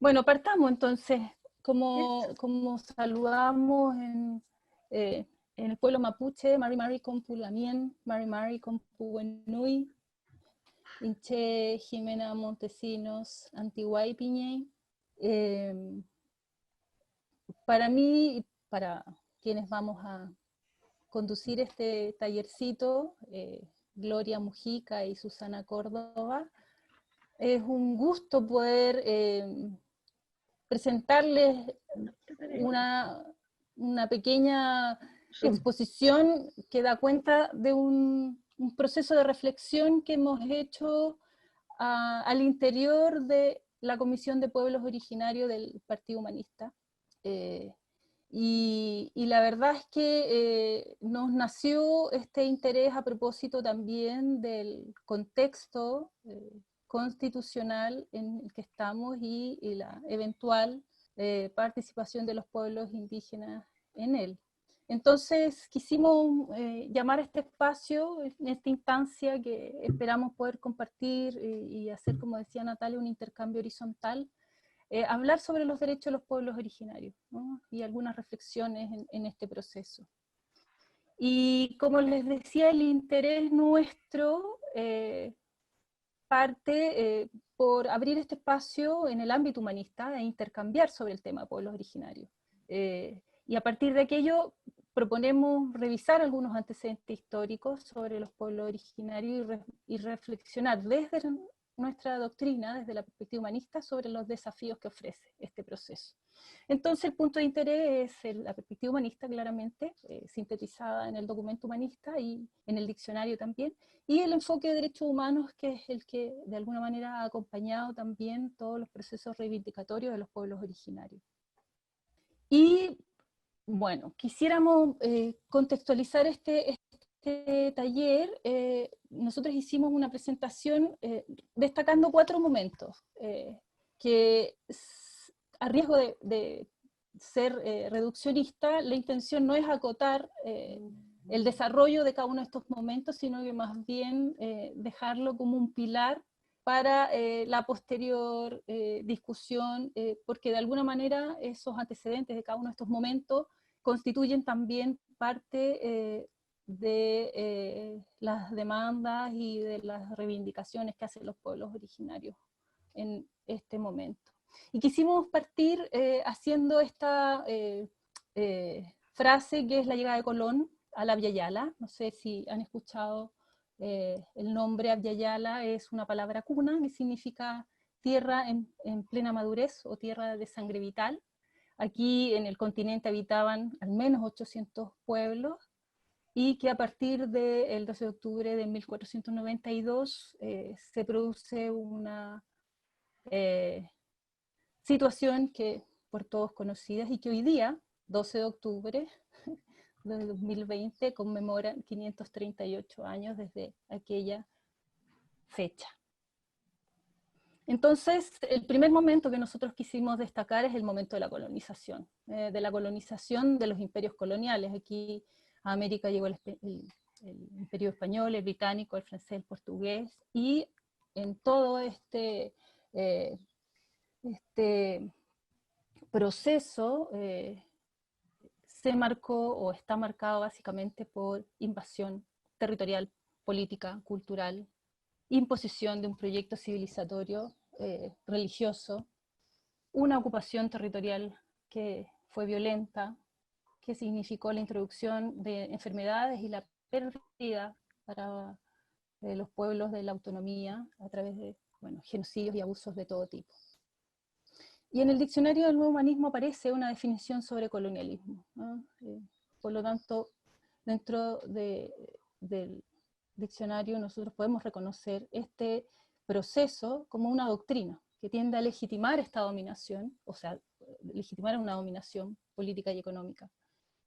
Bueno, partamos entonces. ¿Cierto? Como saludamos en el pueblo mapuche, Mari Mari Compu Lamien, Mari Mari Compu Wenui, Inche Jimena Montesinos, Antiguay Piñey. Para mí y para quienes vamos a conducir este tallercito, Gloria Mujica y Susana Córdoba, es un gusto poder presentarles una pequeña exposición que da cuenta de un proceso de reflexión que hemos hecho al interior de la Comisión de Pueblos Originarios del Partido Humanista. Y la verdad es que nos nació este interés a propósito también del contexto constitucional en el que estamos y la eventual participación de los pueblos indígenas en él. Entonces quisimos llamar a este espacio, en esta instancia que esperamos poder compartir y hacer, como decía Natalia, un intercambio horizontal, hablar sobre los derechos de los pueblos originarios, ¿no? Y algunas reflexiones en este proceso. Y como les decía, el interés nuestro parte por abrir este espacio en el ámbito humanista e intercambiar sobre el tema de pueblos originarios. Y a partir de aquello proponemos revisar algunos antecedentes históricos sobre los pueblos originarios y reflexionar desde nuestra doctrina, desde la perspectiva humanista, sobre los desafíos que ofrece este proceso. Entonces el punto de interés es la perspectiva humanista, claramente, sintetizada en el documento humanista y en el diccionario también, y el enfoque de derechos humanos, que es el que de alguna manera ha acompañado también todos los procesos reivindicatorios de los pueblos originarios. Y bueno, quisiéramos contextualizar este taller. Nosotros hicimos una presentación destacando 4 momentos que, a riesgo de ser reduccionista, la intención no es acotar el desarrollo de cada uno de estos momentos, sino que más bien dejarlo como un pilar para la posterior discusión, porque de alguna manera esos antecedentes de cada uno de estos momentos constituyen también parte de las demandas y de las reivindicaciones que hacen los pueblos originarios en este momento. Y quisimos partir haciendo esta frase que es la llegada de Colón a la Abya Yala. No sé si han escuchado el nombre Abya Yala, es una palabra cuna que significa tierra en plena madurez o tierra de sangre vital. Aquí en el continente habitaban al menos 800 pueblos y que a partir del 12 de octubre de 1492 se produce una situación que por todos conocidas y que hoy día, 12 de octubre de 2020, conmemora 538 años desde aquella fecha. Entonces, el primer momento que nosotros quisimos destacar es el momento de la colonización de los imperios coloniales. Aquí a América llegó el imperio español, el británico, el francés, el portugués, y en todo este proceso se marcó o está marcado básicamente por invasión territorial, política, cultural, imposición de un proyecto civilizatorio religioso, una ocupación territorial que fue violenta, que significó la introducción de enfermedades y la pérdida para los pueblos de la autonomía a través de genocidios y abusos de todo tipo. Y en el diccionario del Nuevo Humanismo aparece una definición sobre colonialismo, ¿no? Por lo tanto, dentro del diccionario nosotros podemos reconocer este proceso como una doctrina que tiende a legitimar esta dominación, o sea, legitimar una dominación política y económica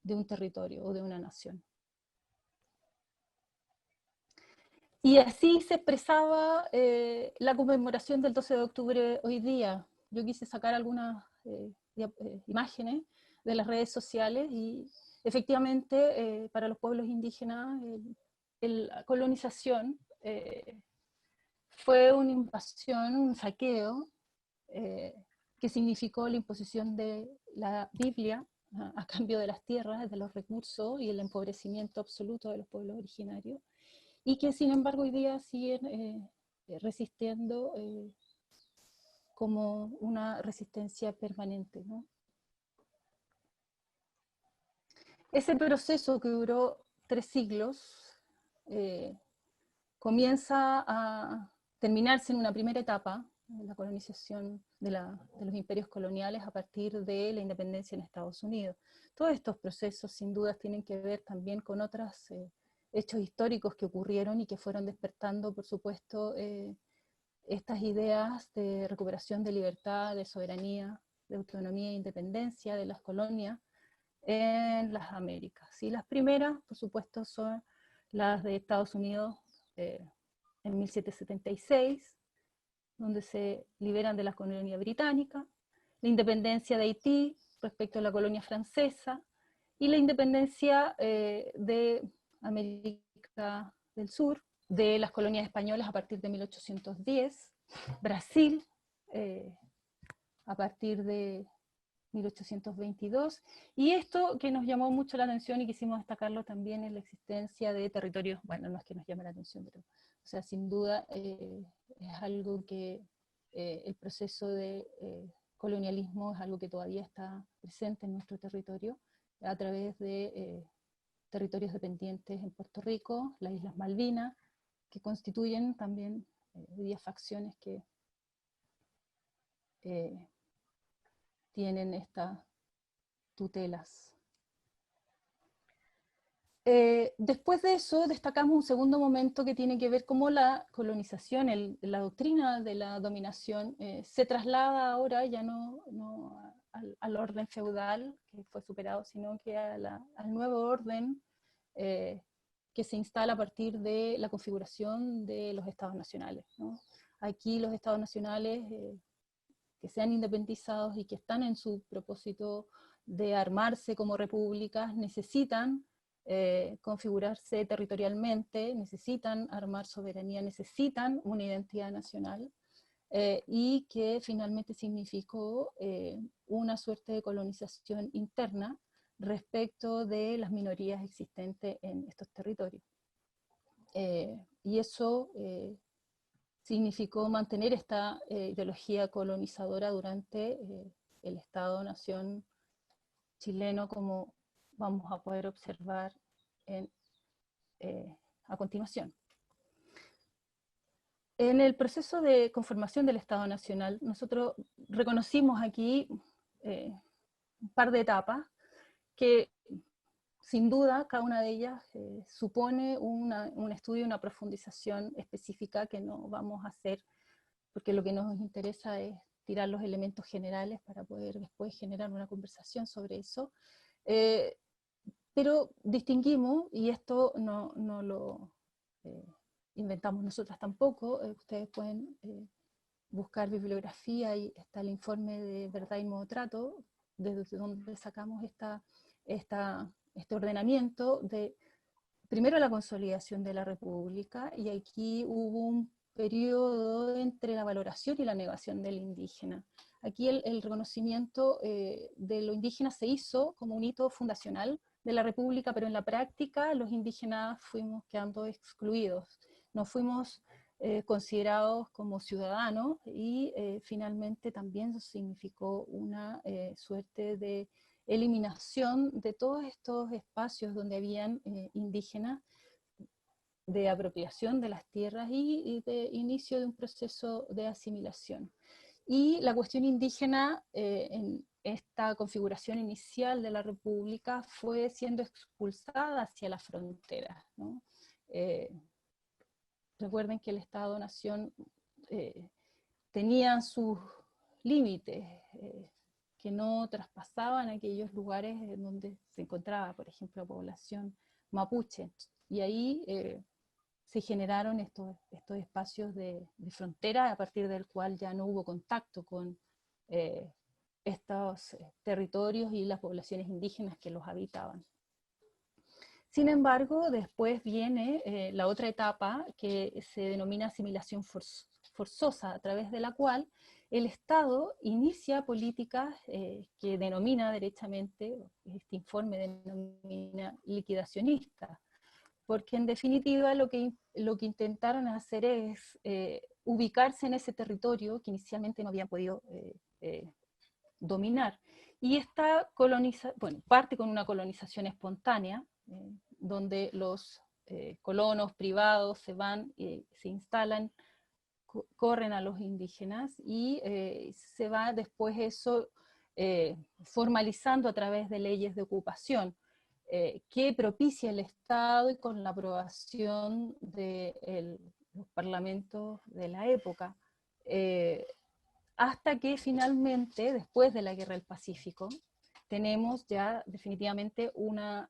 de un territorio o de una nación. Y así se expresaba la conmemoración del 12 de octubre hoy día. Yo quise sacar algunas imágenes de las redes sociales y efectivamente para los pueblos indígenas la colonización fue una invasión, un saqueo que significó la imposición de la Biblia a cambio de las tierras, de los recursos y el empobrecimiento absoluto de los pueblos originarios, y que sin embargo hoy día siguen resistiendo como una resistencia permanente, ¿no? Ese proceso que duró 3 siglos comienza a terminarse en una primera etapa, la colonización de los imperios coloniales a partir de la independencia en Estados Unidos. Todos estos procesos sin duda tienen que ver también con otros hechos históricos que ocurrieron y que fueron despertando, por supuesto, estas ideas de recuperación de libertad, de soberanía, de autonomía e independencia de las colonias en las Américas. Y las primeras, por supuesto, son las de Estados Unidos en 1776, donde se liberan de la colonia británica, la independencia de Haití respecto a la colonia francesa, y la independencia de América del Sur, de las colonias españolas a partir de 1810, Brasil a partir de 1822, y esto que nos llamó mucho la atención y quisimos destacarlo también es la existencia de territorios, bueno, no es que nos llame la atención, pero, o sea, sin duda es algo que el proceso de colonialismo es algo que todavía está presente en nuestro territorio, a través de territorios dependientes en Puerto Rico, las Islas Malvinas, que constituyen también 10 facciones que tienen estas tutelas. Después de eso destacamos un segundo momento que tiene que ver cómo la colonización, la doctrina de la dominación se traslada ahora ya no al orden feudal que fue superado, sino que al nuevo orden que se instala a partir de la configuración de los estados nacionales, ¿no? Aquí los estados nacionales que se han independizado y que están en su propósito de armarse como repúblicas, necesitan configurarse territorialmente, necesitan armar soberanía, necesitan una identidad nacional, y que finalmente significó una suerte de colonización interna respecto de las minorías existentes en estos territorios. Y eso significó mantener esta ideología colonizadora durante el Estado-Nación chileno, como vamos a poder observar a continuación. En el proceso de conformación del Estado Nacional, nosotros reconocimos aquí un par de etapas que sin duda cada una de ellas supone un estudio, una profundización específica que no vamos a hacer, porque lo que nos interesa es tirar los elementos generales para poder después generar una conversación sobre eso. Pero distinguimos, y esto no lo inventamos nosotras tampoco, ustedes pueden buscar bibliografía, y está el informe de Verdad y Nuevo Trato, desde donde sacamos este ordenamiento de, primero, la consolidación de la República, y aquí hubo un periodo entre la valoración y la negación del indígena. Aquí el reconocimiento de lo indígena se hizo como un hito fundacional de la República, pero en la práctica los indígenas fuimos quedando excluidos, no fuimos considerados como ciudadanos, y finalmente también significó una suerte de eliminación de todos estos espacios donde habían indígenas, de apropiación de las tierras y de inicio de un proceso de asimilación. Y la cuestión indígena en esta configuración inicial de la República fue siendo expulsada hacia las fronteras, ¿no? Recuerden que el Estado-Nación tenía sus límites que no traspasaban aquellos lugares en donde se encontraba, por ejemplo, población mapuche, y ahí se generaron estos espacios de frontera, a partir del cual ya no hubo contacto con estos territorios y las poblaciones indígenas que los habitaban. Sin embargo, después viene la otra etapa que se denomina asimilación forzosa, a través de la cual el Estado inicia políticas que denomina derechamente, este informe denomina liquidacionistas, porque en definitiva lo que intentaron hacer es ubicarse en ese territorio que inicialmente no habían podido dominar. Y esta parte con una colonización espontánea, donde los colonos privados se van, se instalan, corren a los indígenas, y se va después eso formalizando a través de leyes de ocupación, que propicia el Estado y con la aprobación de los parlamentos de la época, hasta que finalmente, después de la Guerra del Pacífico, tenemos ya definitivamente una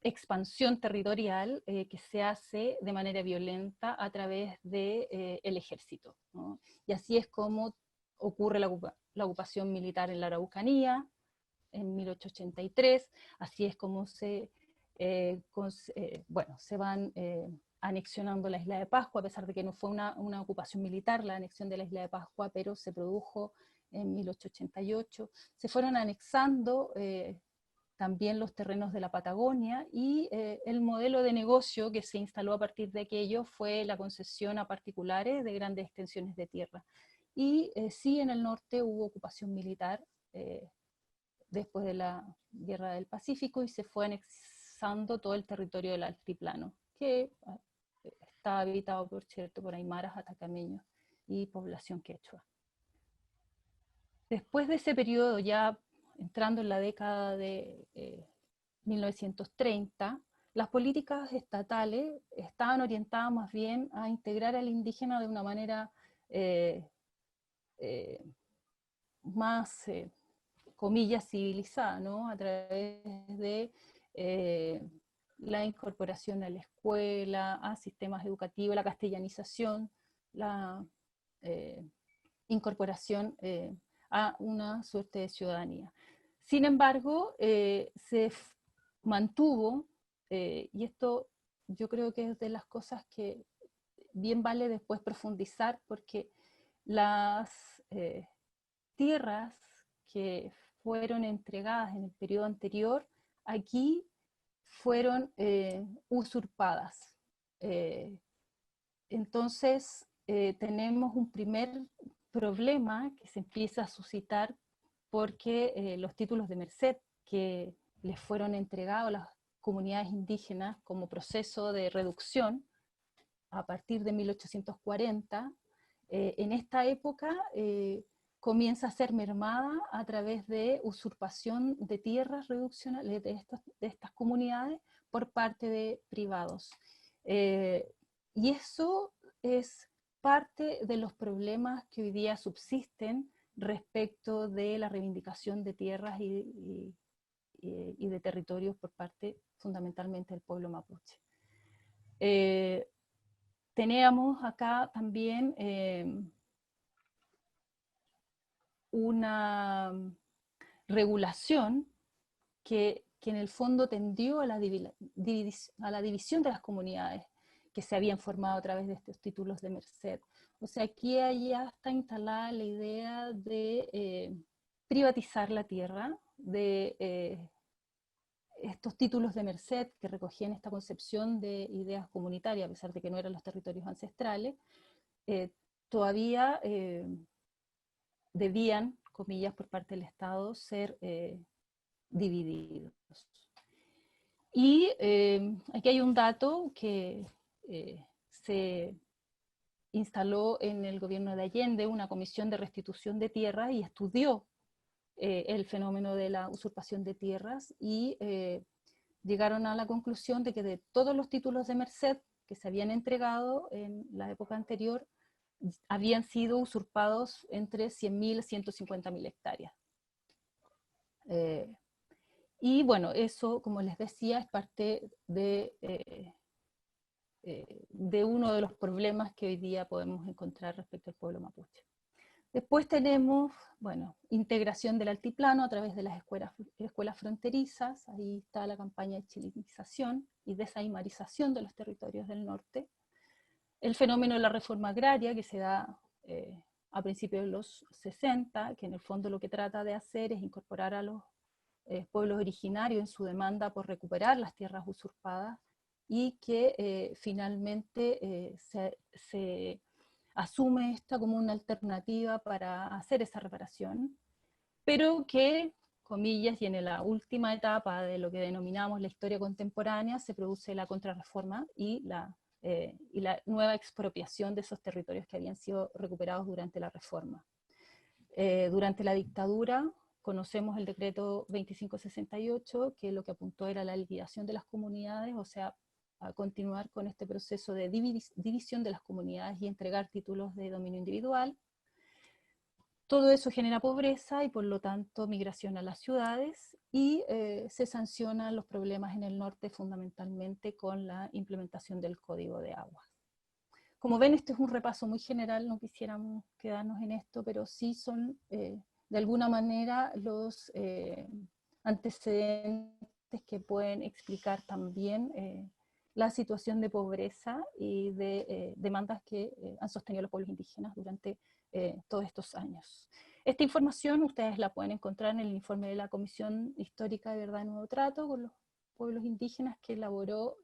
expansión territorial que se hace de manera violenta a través del ejército, ¿no? Y así es como ocurre la ocupación militar en la Araucanía, en 1883, así es como se van anexionando la isla de Pascua, a pesar de que no fue una ocupación militar la anexión de la isla de Pascua, pero se produjo en 1888, se fueron anexando también los terrenos de la Patagonia, y el modelo de negocio que se instaló a partir de aquello fue la concesión a particulares de grandes extensiones de tierra. Y sí, en el norte hubo ocupación militar después de la Guerra del Pacífico, y se fue anexando todo el territorio del altiplano, que está habitado por aymaras, atacameños y población quechua. Después de ese periodo, ya entrando en la década de 1930, las políticas estatales estaban orientadas más bien a integrar al indígena de una manera más, comillas, civilizada, ¿no? A través de la incorporación a la escuela, a sistemas educativos, la castellanización, la incorporación a una suerte de ciudadanía. Sin embargo, se mantuvo, y esto yo creo que es de las cosas que bien vale después profundizar, porque las tierras que fueron entregadas en el periodo anterior, aquí fueron usurpadas. Entonces, tenemos un primer problema que se empieza a suscitar porque los títulos de merced que les fueron entregados a las comunidades indígenas como proceso de reducción a partir de 1840, en esta época comienza a ser mermada a través de usurpación de tierras reduccionales de estas comunidades por parte de privados. Y eso es parte de los problemas que hoy día subsisten respecto de la reivindicación de tierras y de territorios por parte fundamentalmente del pueblo mapuche. Teníamos acá también una regulación que en el fondo tendió a la división de las comunidades que se habían formado a través de estos títulos de merced. O sea, aquí ya está instalada la idea de privatizar la tierra, de estos títulos de merced que recogían esta concepción de ideas comunitarias, a pesar de que no eran los territorios ancestrales, todavía debían, comillas, por parte del Estado, ser divididos. Y aquí hay un dato que se instaló en el gobierno de Allende, una comisión de restitución de tierras, y estudió el fenómeno de la usurpación de tierras, y llegaron a la conclusión de que de todos los títulos de merced que se habían entregado en la época anterior, habían sido usurpados entre 100.000 y 150.000 hectáreas. Y bueno, eso, como les decía, es parte de uno de los problemas que hoy día podemos encontrar respecto al pueblo mapuche. Después tenemos, bueno, integración del altiplano a través de las escuelas fronterizas. Ahí está la campaña de chilenización y desaimarización de los territorios del norte. El fenómeno de la reforma agraria que se da a principios de los 60, que en el fondo lo que trata de hacer es incorporar a los pueblos originarios en su demanda por recuperar las tierras usurpadas, y que finalmente se asume esta como una alternativa para hacer esa reparación, pero que, comillas, y en la última etapa de lo que denominamos la historia contemporánea, se produce la contrarreforma y la nueva expropiación de esos territorios que habían sido recuperados durante la reforma. Durante la dictadura conocemos el decreto 2568, que lo que apuntó era la liquidación de las comunidades, o sea, a continuar con este proceso de división de las comunidades y entregar títulos de dominio individual. Todo eso genera pobreza y por lo tanto migración a las ciudades, y se sancionan los problemas en el norte fundamentalmente con la implementación del Código de Aguas. Como ven, este es un repaso muy general, no quisiéramos quedarnos en esto, pero sí son de alguna manera los antecedentes que pueden explicar también la situación de pobreza y de demandas que han sostenido los pueblos indígenas durante todos estos años. Esta información ustedes la pueden encontrar en el informe de la Comisión Histórica de Verdad y Nuevo Trato con los pueblos indígenas que elaboró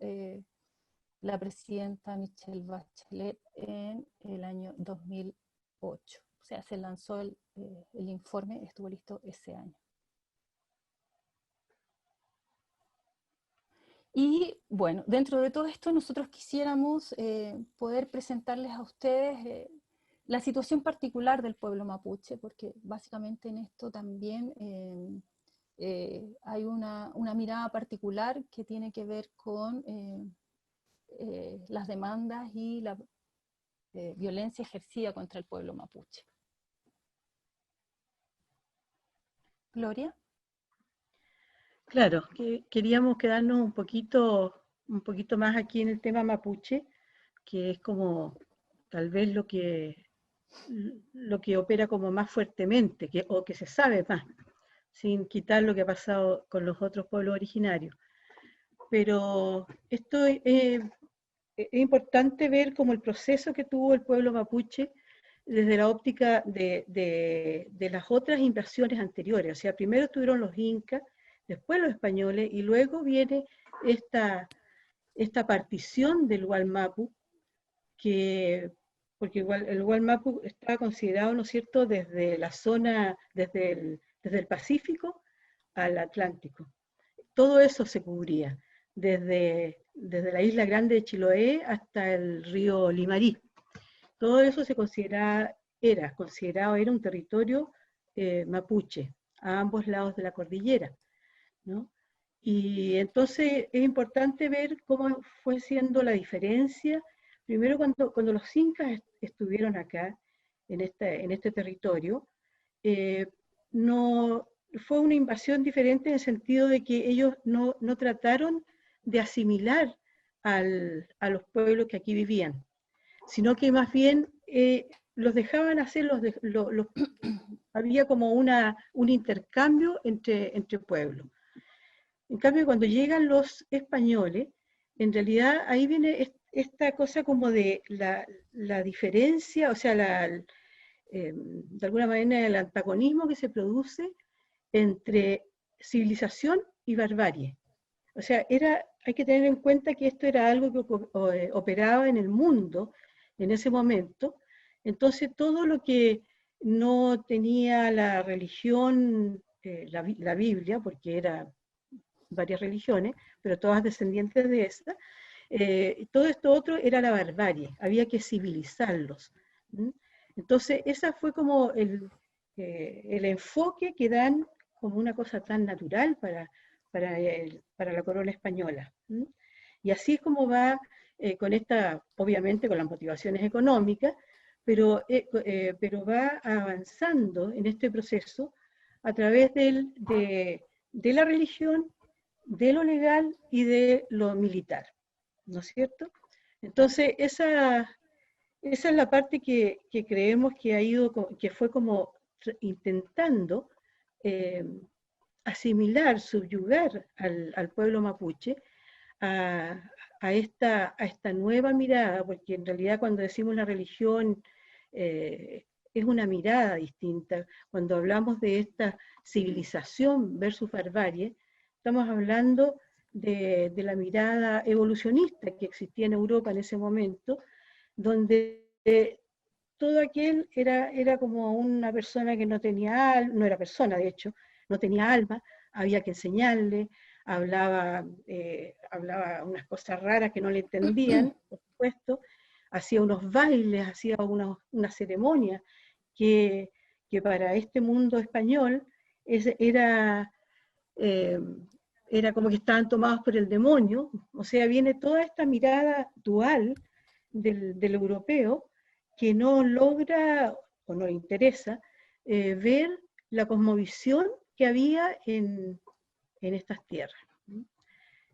la presidenta Michelle Bachelet en el año 2008. O sea, se lanzó el informe, estuvo listo ese año. Y bueno, dentro de todo esto nosotros quisiéramos poder presentarles a ustedes la situación particular del pueblo mapuche, porque básicamente en esto también hay una mirada particular que tiene que ver con las demandas y la violencia ejercida contra el pueblo mapuche. Gloria. Claro, que queríamos quedarnos un poquito más aquí en el tema mapuche, que es como tal vez lo que opera como más fuertemente, o que se sabe más, sin quitar lo que ha pasado con los otros pueblos originarios. Pero esto es importante ver como el proceso que tuvo el pueblo mapuche desde la óptica de las otras invasiones anteriores. O sea, primero estuvieron los incas, después los españoles, y luego viene esta partición del Wallmapu, porque el Wallmapu estaba considerado, ¿no es cierto?, desde la zona, desde el Pacífico al Atlántico. Todo eso se cubría, desde la isla grande de Chiloé hasta el río Limarí. Todo eso era considerado un territorio mapuche, a ambos lados de la cordillera, ¿no? Y entonces es importante ver cómo fue siendo la diferencia, primero cuando los incas estuvieron acá, en este territorio, no, fue una invasión diferente en el sentido de que ellos no trataron de asimilar a los pueblos que aquí vivían, sino que más bien los dejaban hacer, había como un intercambio entre pueblos. En cambio, cuando llegan los españoles, en realidad ahí viene esta cosa como de la diferencia, o sea, de alguna manera el antagonismo que se produce entre civilización y barbarie. O sea, hay que tener en cuenta que esto era algo que operaba en el mundo en ese momento. Entonces, todo lo que no tenía la religión, la Biblia, porque era varias religiones, pero todas descendientes de esta, todo esto otro era la barbarie, había que civilizarlos. Entonces, esa fue como el enfoque que dan como una cosa tan natural para la corona española. Y así es como va con obviamente con las motivaciones económicas, pero va avanzando en este proceso a través de la religión, de lo legal y de lo militar, ¿no es cierto? Entonces, esa es la parte que creemos que fue como intentando asimilar, subyugar al pueblo mapuche a esta nueva mirada, porque en realidad cuando decimos la religión es una mirada distinta. Cuando hablamos de esta civilización versus barbarie, estamos hablando de la mirada evolucionista que existía en Europa en ese momento, donde todo aquel era como una persona que no tenía alma, no era persona de hecho, no tenía alma, había que enseñarle, hablaba unas cosas raras que no le entendían, por supuesto, hacía unos bailes, hacía una ceremonia que, que para este mundo español era, eh, era como que estaban tomados por el demonio, o sea, viene toda esta mirada dual del europeo que no logra o no le interesa ver la cosmovisión que había en estas tierras.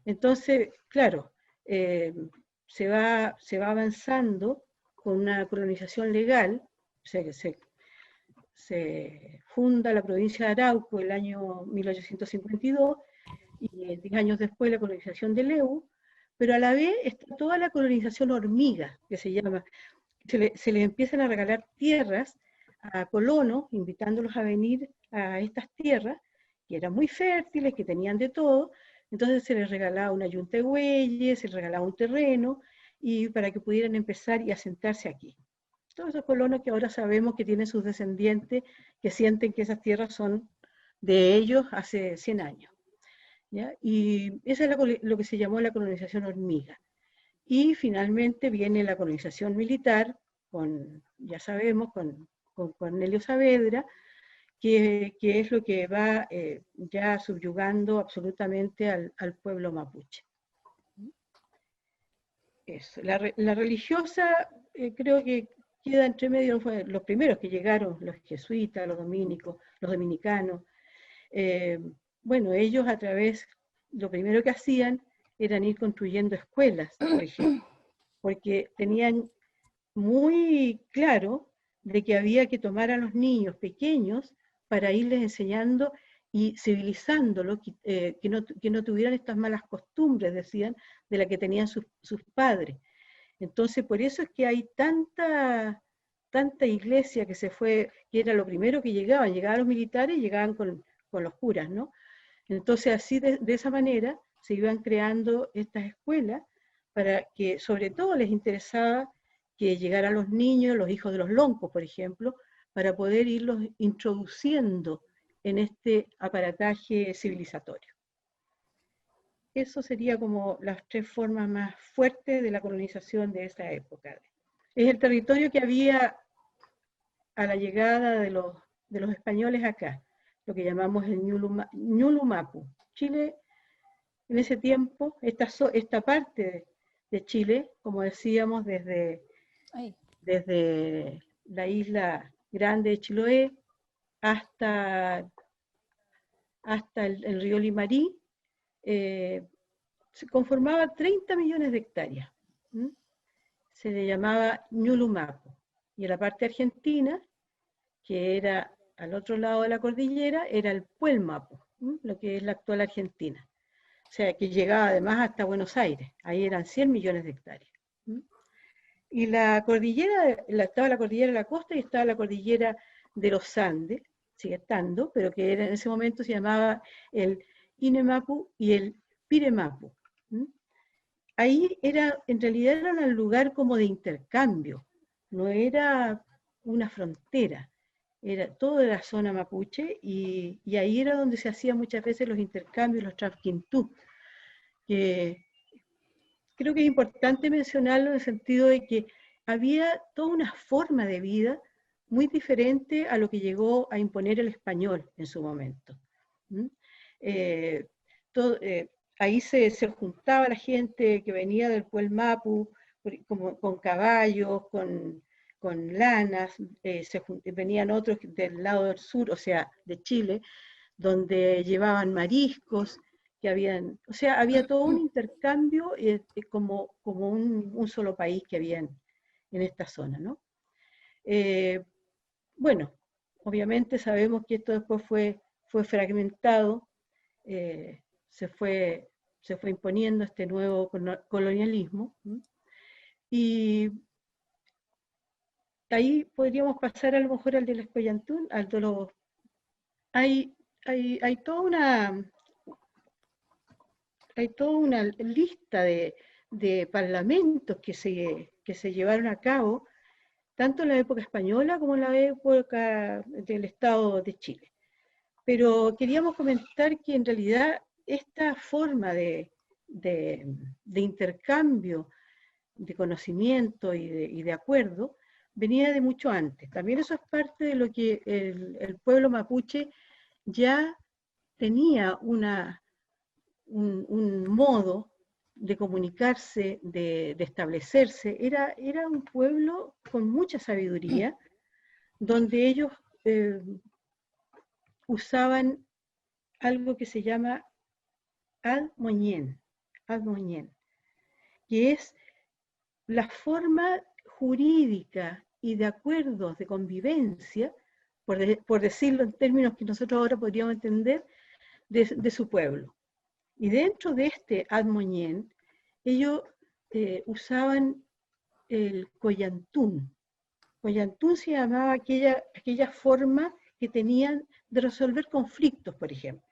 Entonces, claro, se va avanzando con una colonización legal, o sea que se funda la provincia de Arauco el año 1852 y 10 años después la colonización de Leu, pero a la vez está toda la colonización hormiga, que se llama. Se les empiezan a regalar tierras a colonos, invitándolos a venir a estas tierras, que eran muy fértiles, que tenían de todo. Entonces se les regalaba una yunta de bueyes, se les regalaba un terreno, y para que pudieran empezar y asentarse aquí. Todos esos colonos que ahora sabemos que tienen sus descendientes, que sienten que esas tierras son de ellos hace 100 años. ¿Ya? Y eso es lo que se llamó la colonización hormiga. Y finalmente viene la colonización militar, ya sabemos, con Cornelio Saavedra, que es lo que va ya subyugando absolutamente al pueblo mapuche. Eso. La religiosa creo que queda entre medio, fue los primeros que llegaron, los jesuitas, los dominicos, los dominicanos. Bueno, ellos lo primero que hacían eran ir construyendo escuelas, por ejemplo, porque tenían muy claro de que había que tomar a los niños pequeños para irles enseñando y civilizándolos, que no tuvieran estas malas costumbres, decían, de las que tenían sus padres. Entonces, por eso es que hay tanta iglesia que se fue, que era lo primero que llegaban los militares y llegaban con los curas, ¿no? Entonces, así de esa manera se iban creando estas escuelas para que, sobre todo, les interesaba que llegaran los niños, los hijos de los loncos, por ejemplo, para poder irlos introduciendo en este aparataje civilizatorio. Eso sería como las tres formas más fuertes de la colonización de esa época. Es el territorio que había a la llegada de los españoles acá, lo que llamamos el Ñulumapu. Chile, en ese tiempo, esta parte de Chile, como decíamos, desde la isla grande de Chiloé hasta el río Limarí, se conformaba 30 millones de hectáreas. Se le llamaba Ñulumapu. Y en la parte argentina, que era al otro lado de la cordillera, era el Puelmapu, lo que es la actual Argentina. O sea, que llegaba además hasta Buenos Aires. Ahí eran 100 millones de hectáreas. Y la cordillera, estaba la cordillera de la costa y estaba la cordillera de los Andes, sigue estando, pero que en ese momento se llamaba el Inemapu y el Piremapu. Ahí en realidad era un lugar como de intercambio, no era una frontera, todo era zona mapuche y ahí era donde se hacían muchas veces los intercambios, los trafquintú, que creo que es importante mencionarlo en el sentido de que había toda una forma de vida muy diferente a lo que llegó a imponer el español en su momento. Ahí se juntaba la gente que venía del Puelmapu, con caballos, con lanas, venían otros del lado del sur, o sea, de Chile, donde llevaban mariscos, o sea, había todo un intercambio como un solo país que había en esta zona, ¿no? Bueno, obviamente sabemos que esto después fue fragmentado, se fue imponiendo este nuevo colonialismo, y ahí podríamos pasar a lo mejor al del Escoyantún, al de los... Hay toda una lista de parlamentos que se llevaron a cabo, tanto en la época española como en la época del Estado de Chile. Pero queríamos comentar que en realidad esta forma de intercambio de conocimiento y de acuerdo venía de mucho antes. También eso es parte de lo que el pueblo mapuche ya tenía un modo de comunicarse, de establecerse. Era un pueblo con mucha sabiduría, donde ellos usaban algo que se llama ad-moñén, que es la forma jurídica y de acuerdos de convivencia, por decirlo en términos que nosotros ahora podríamos entender, de su pueblo. Y dentro de este ad-moñén, ellos usaban el coyantún. Coyantún se llamaba aquella forma que tenían de resolver conflictos, por ejemplo,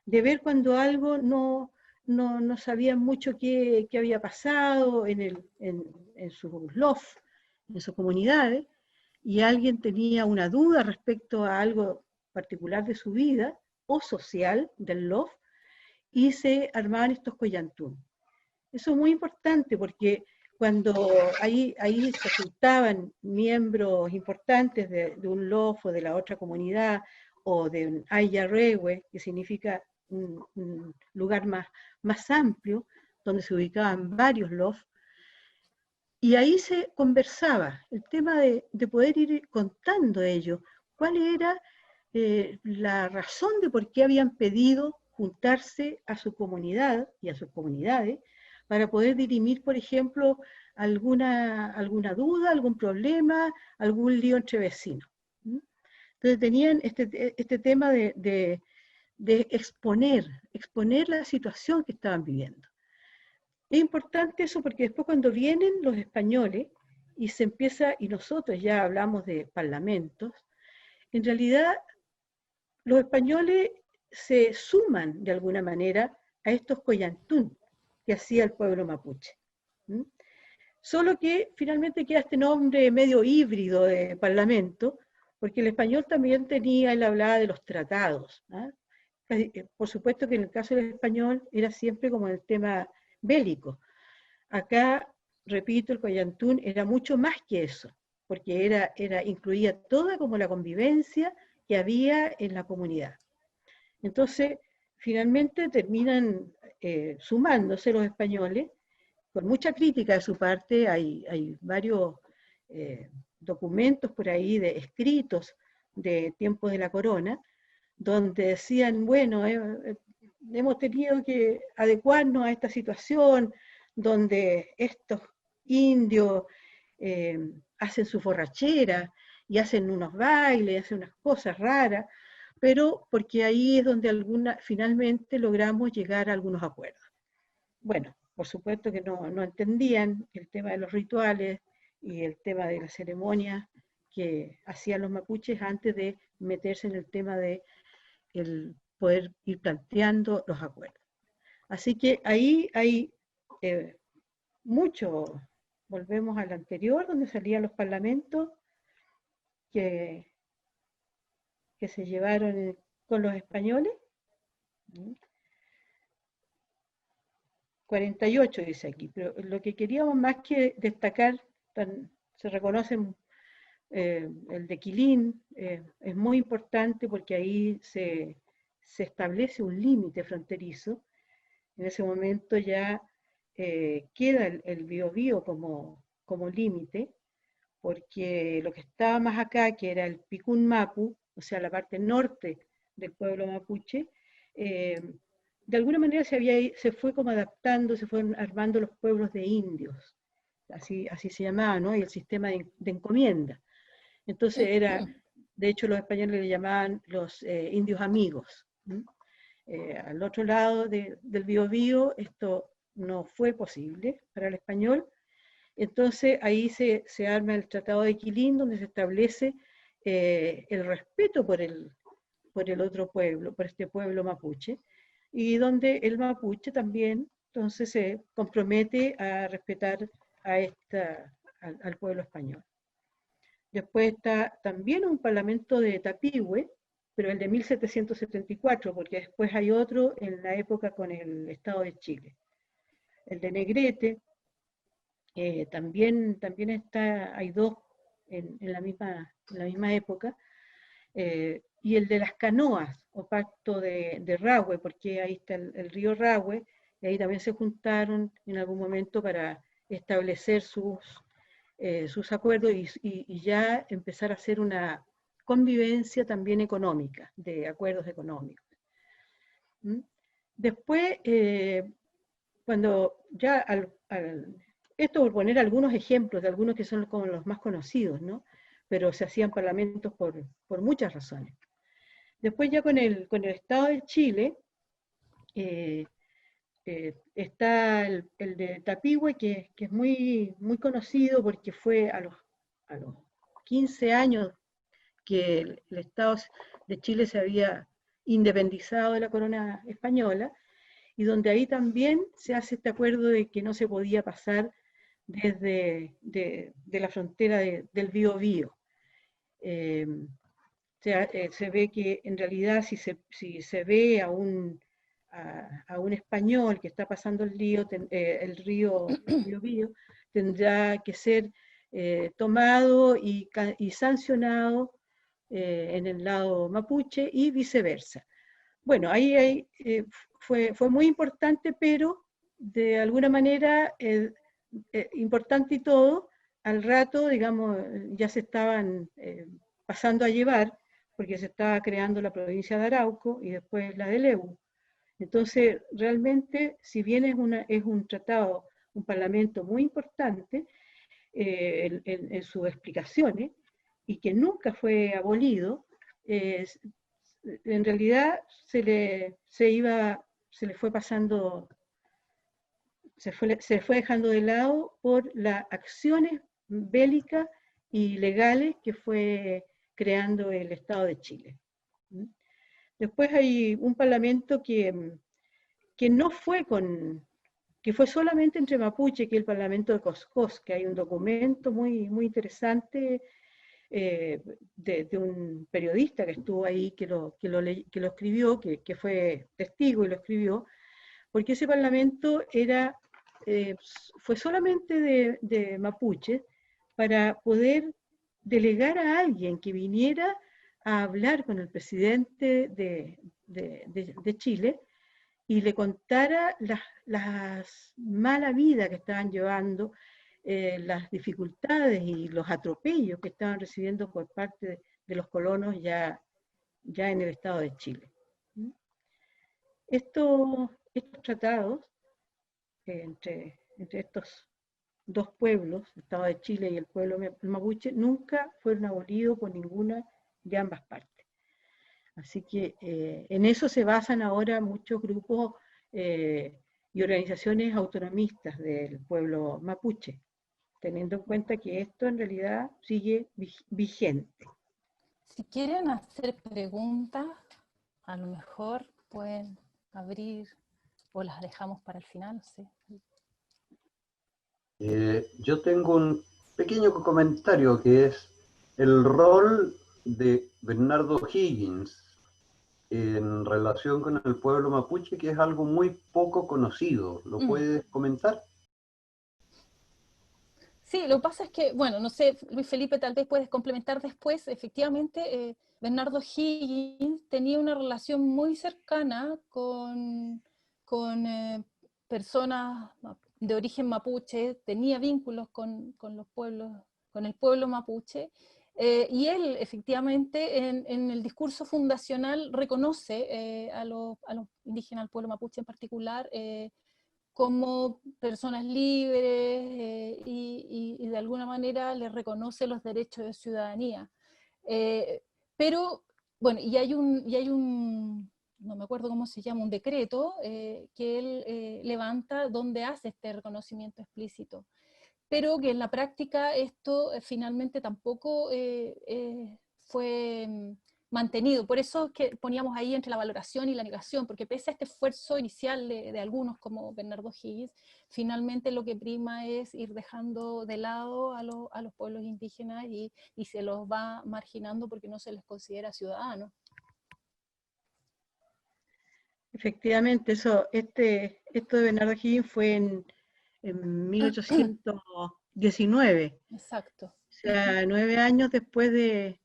de ver cuando algo no sabían mucho qué había pasado en sus lof, en sus comunidades, y alguien tenía una duda respecto a algo particular de su vida o social del lof, y se armaban estos coyantún. Eso es muy importante porque cuando ahí se juntaban miembros importantes de un lof o de la otra comunidad, o de un Ayarrewe, que significa un lugar más amplio, donde se ubicaban varios lof, y ahí se conversaba el tema de poder ir contando ellos cuál era la razón de por qué habían pedido juntarse a su comunidad y a sus comunidades para poder dirimir, por ejemplo, alguna duda, algún problema, algún lío entre vecinos. Entonces tenían este tema de exponer la situación que estaban viviendo. Es importante eso porque después cuando vienen los españoles y se empieza, y nosotros ya hablamos de parlamentos, en realidad los españoles se suman de alguna manera a estos coyantún que hacía el pueblo mapuche. Solo que finalmente queda este nombre medio híbrido de parlamento, porque el español también tenía, él hablaba de los tratados. Por supuesto que en el caso del español era siempre como el tema bélico. Acá, repito, el coyantún era mucho más que eso, porque incluía toda como la convivencia que había en la comunidad. Entonces, finalmente terminan sumándose los españoles, con mucha crítica de su parte. Hay varios documentos por ahí, escritos de tiempos de la corona, donde decían, bueno, hemos tenido que adecuarnos a esta situación, donde estos indios hacen su borrachera y hacen unos bailes, hacen unas cosas raras, pero porque ahí es donde finalmente logramos llegar a algunos acuerdos. Bueno, por supuesto que no entendían el tema de los rituales y el tema de las ceremonias que hacían los mapuches antes de meterse en el tema de el poder ir planteando los acuerdos. Así que ahí hay mucho, volvemos al anterior, donde salían los parlamentos que se llevaron con los españoles. 48 dice aquí, pero lo que queríamos más que destacar, se reconocen el de Quilín, es muy importante porque ahí se establece un límite fronterizo. En ese momento ya queda el Biobío como límite, porque lo que estaba más acá, que era el Picún Mapu, o sea, la parte norte del pueblo mapuche, de alguna manera se fue como adaptando, se fueron armando los pueblos de indios, así se llamaba, ¿no? Y el sistema de encomienda. Entonces de hecho los españoles le llamaban los indios amigos. Al otro lado del Biobío esto no fue posible para el español, Entonces ahí se arma el Tratado de Quilín, donde se establece el respeto por el otro pueblo, por este pueblo mapuche, y donde el mapuche también entonces se compromete a respetar al pueblo español. Después está también un parlamento de Tapigüe, pero el de 1774, porque después hay otro en la época con el Estado de Chile. El de Negrete, también hay dos en la misma época, y el de las canoas, o pacto de Rahue, porque ahí está el río Rahue, y ahí también se juntaron en algún momento para establecer sus acuerdos y ya empezar a hacer una convivencia también económica, de acuerdos económicos. ¿Mm? Después, cuando ya esto por poner algunos ejemplos de algunos que son como los más conocidos, ¿no? Pero se hacían parlamentos por muchas razones. Después ya con el Estado de Chile, está el de Tapigüe, que es muy, muy conocido porque fue a los 15 años que el Estado de Chile se había independizado de la corona española, y donde ahí también se hace este acuerdo de que no se podía pasar desde de la frontera del Biobío. Se ve que en realidad si se ve a un español que está pasando el río Biobío, tendrá que ser tomado y sancionado en el lado mapuche y viceversa. Bueno, ahí fue muy importante, pero de alguna manera, importante y todo, al rato, digamos, ya se estaban pasando a llevar, porque se estaba creando la provincia de Arauco y después la de Lebu. Entonces, realmente, si bien es un tratado, un parlamento muy importante en sus explicaciones, y que nunca fue abolido, en realidad se le fue pasando, se fue dejando de lado por las acciones bélicas y legales que fue creando el Estado de Chile. Después hay un parlamento que no fue que fue solamente entre mapuche, que es el parlamento de Coscós, que hay un documento muy, muy interesante de un periodista que estuvo ahí, que lo escribió, que fue testigo y lo escribió, porque ese parlamento fue solamente de mapuche, para poder delegar a alguien que viniera a hablar con el presidente de Chile y le contara las malas vidas que estaban llevando, las dificultades y los atropellos que estaban recibiendo por parte de los colonos ya en el Estado de Chile. Estos tratados entre estos dos pueblos, el Estado de Chile y el pueblo mapuche, nunca fueron abolidos por ninguna de ambas partes. Así que en eso se basan ahora muchos grupos y organizaciones autonomistas del pueblo mapuche, teniendo en cuenta que esto en realidad sigue vigente. Si quieren hacer preguntas, a lo mejor pueden abrir o las dejamos para el final, no sé. Yo tengo un pequeño comentario que es el rol de Bernardo Higgins en relación con el pueblo mapuche, que es algo muy poco conocido. ¿Lo puedes comentar? Sí, lo que pasa es que, bueno, no sé, Luis Felipe, tal vez puedes complementar después. Efectivamente, Bernardo Higgins tenía una relación muy cercana con personas de origen mapuche, tenía vínculos con los pueblos, con el pueblo mapuche, y él efectivamente en el discurso fundacional reconoce a los indígenas, al pueblo mapuche en particular, como personas libres, y de alguna manera les reconoce los derechos de ciudadanía. Pero, bueno, y hay un, no me acuerdo cómo se llama, un decreto que él levanta donde hace este reconocimiento explícito. pero que en la práctica esto finalmente tampoco fue mantenido. Por eso es que poníamos ahí entre la valoración y la negación, porque pese a este esfuerzo inicial de algunos como Bernardo Higgins, finalmente lo que prima es ir dejando de lado a los pueblos indígenas y se los va marginando porque no se les considera ciudadanos. Efectivamente, esto de Bernardo Higgins fue en 1819, Exacto. o sea, 9 años después de